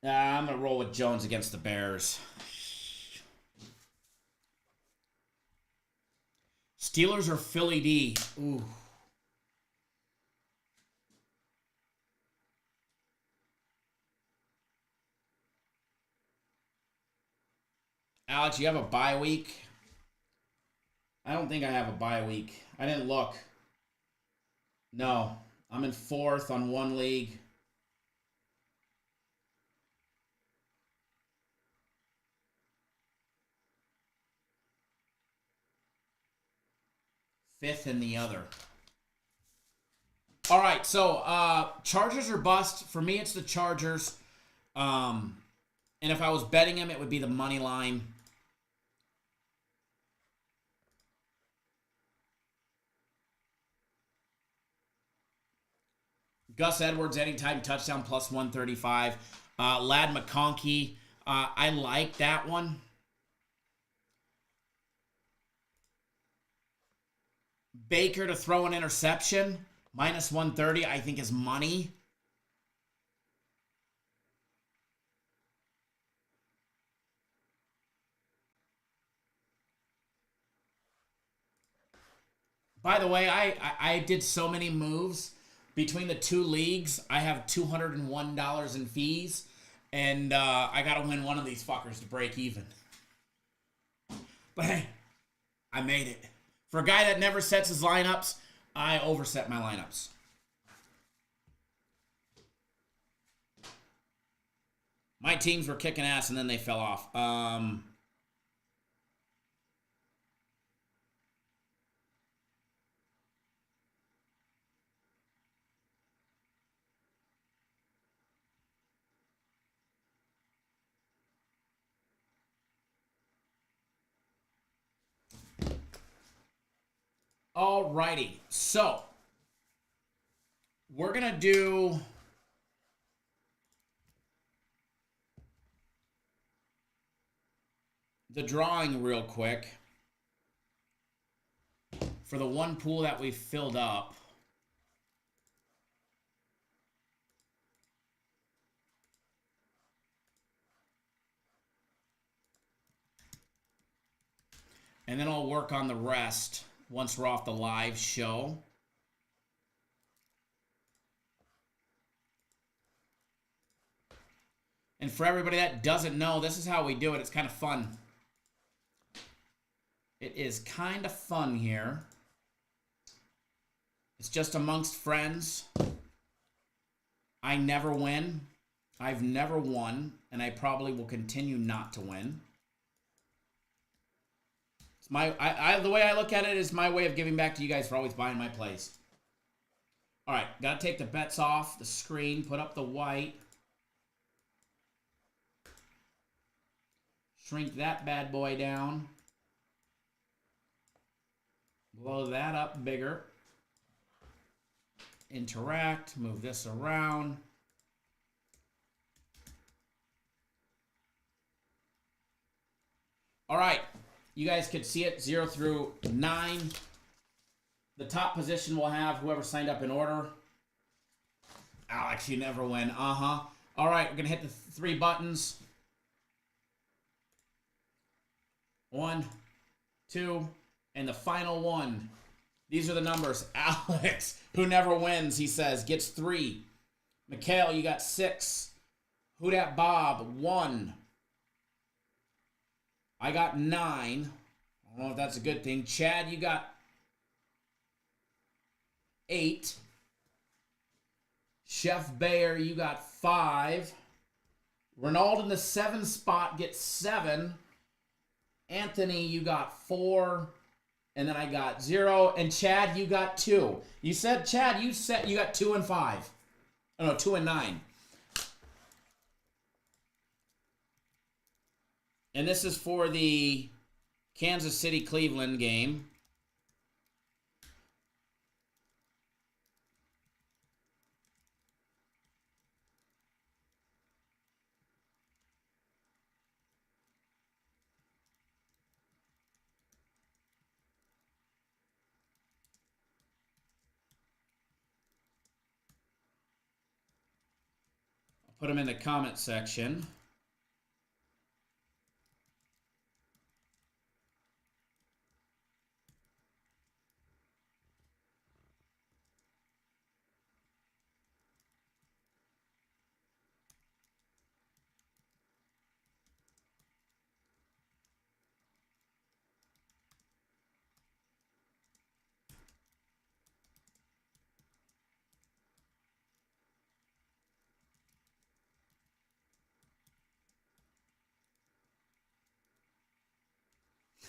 I'm going to roll with Jones against the Bears. Steelers or Philly D? Ooh. Alex, you have a bye week? I don't think I have a bye week. I didn't look. No. I'm in 4th on one league. Fifth in the other. All right, so Chargers or bust. For me, it's the Chargers. And if I was betting him, it would be the money line. Gus Edwards, anytime touchdown, plus 135. Lad McConkey, I like that one. Baker to throw an interception, minus 130, I think is money. By the way, I did so many moves. Between the two leagues, I have $201 in fees, and I got to win one of these fuckers to break even. But hey, I made it. For a guy that never sets his lineups, I overset my lineups. My teams were kicking ass, and then they fell off. Alrighty. So, we're going to do the drawing real quick for the one pool that we filled up. And then I'll work on the rest once we're off the live show. And for everybody that doesn't know, this is how we do it. It's kind of fun. It is kind of fun here. It's just amongst friends. I never win. I've never won, and I probably will continue not to win. It's the way I look at it is my way of giving back to you guys for always buying my place. All right, got to take the bets off the screen, put up the white. Shrink that bad boy down. Blow that up bigger. Interact, move this around. All right, you guys could see it 0 through 9. The top position will have whoever signed up in order. Alex, you never win. All right, we're going to hit the 3 buttons. 1, 2, and the final one. These are the numbers. Alex, who never wins, he says, gets 3. Mikhail, you got 6. Who dat Bob, 1. I got 9. I don't know if that's a good thing. Chad, you got 8. Chef Bayer, you got 5. Ronald in the 7 spot gets 7. Anthony, you got 4. And then I got 0. And Chad, you got 2. You said, Chad, you got 2 and 5. Oh, no, 2 and 9. And this is for the Kansas City-Cleveland game. I'll put them in the comment section.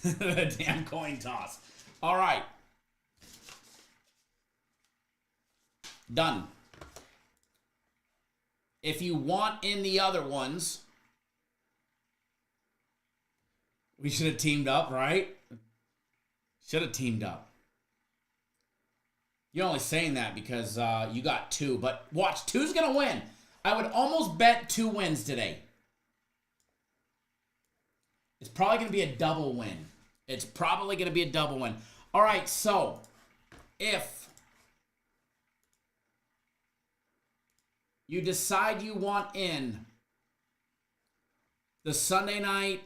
The damn coin toss. All right. Done. If you want in the other ones, we should have teamed up, right? Should have teamed up. You're only saying that because you got 2. But watch, 2's going to win. I would almost bet 2 wins today. It's probably going to be a double win. It's probably going to be a double win. All right, so if you decide you want in the Sunday night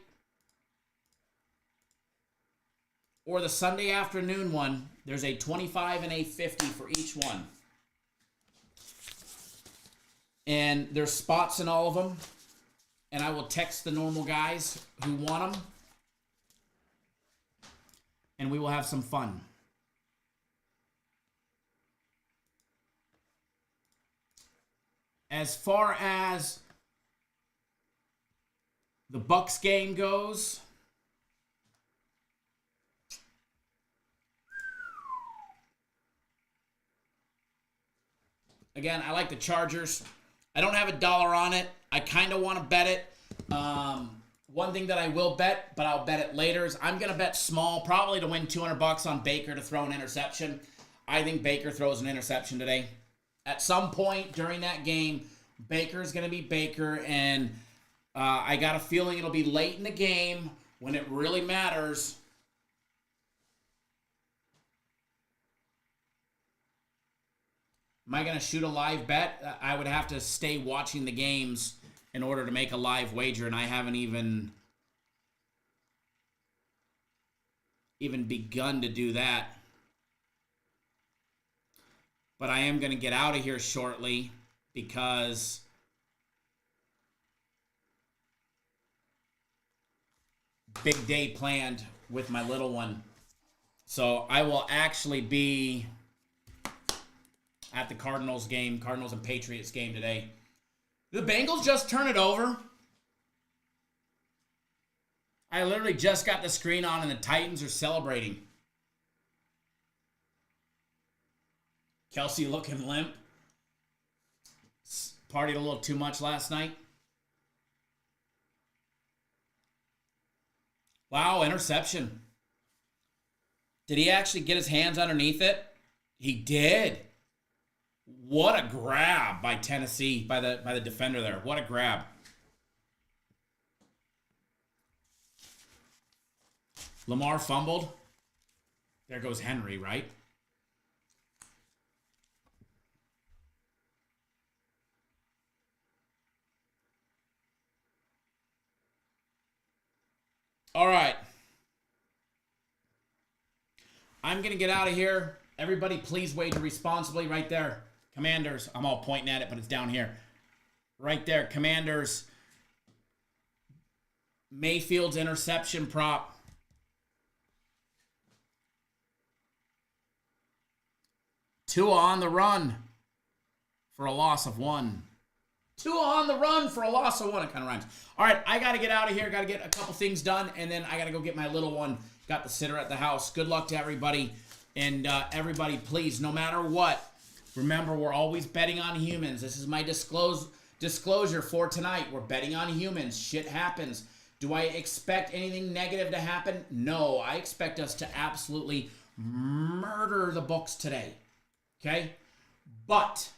or the Sunday afternoon one, there's a 25 and a 50 for each one. And there's spots in all of them. And I will text the normal guys who want them. And we will have some fun. As far as the Bucks game goes, again, I like the Chargers. I don't have $1 on it. I kind of want to bet it. One thing that I will bet, but I'll bet it later, is I'm going to bet small, probably to win $200 on Baker to throw an interception. I think Baker throws an interception today. At some point during that game, Baker's going to be Baker, and I got a feeling it'll be late in the game when it really matters. Am I going to shoot a live bet? I would have to stay watching the games in order to make a live wager, and I haven't even begun to do that. But I am going to get out of here shortly because big day planned with my little one. So I will actually be at the Cardinals and Patriots game today. Did the Bengals just turn it over? I literally just got the screen on and the Titans are celebrating. Kelsey looking limp. Partied a little too much last night. Wow, interception. Did he actually get his hands underneath it? He did. What a grab by Tennessee, by the defender there. What a grab. Lamar fumbled. There goes Henry, right? All right. I'm going to get out of here. Everybody, please wager responsibly right there. Commanders. I'm all pointing at it, but it's down here. Right there. Commanders. Mayfield's interception prop. Tua on the run for a loss of 1. Tua on the run for a loss of 1. It kind of rhymes. All right, I got to get out of here. Got to get a couple things done, and then I got to go get my little one. Got the sitter at the house. Good luck to everybody. And everybody, please, no matter what, remember, we're always betting on humans. This is my disclosure for tonight. We're betting on humans. Shit happens. Do I expect anything negative to happen? No. I expect us to absolutely murder the books today. Okay? But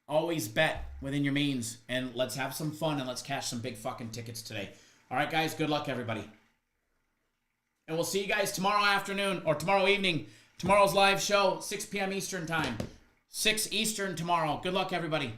always bet within your means, and let's have some fun, and let's cash some big fucking tickets today. All right, guys, good luck, everybody. And we'll see you guys tomorrow afternoon, or tomorrow evening. Tomorrow's live show, 6 p.m. Eastern time. 6 Eastern tomorrow. Good luck, everybody.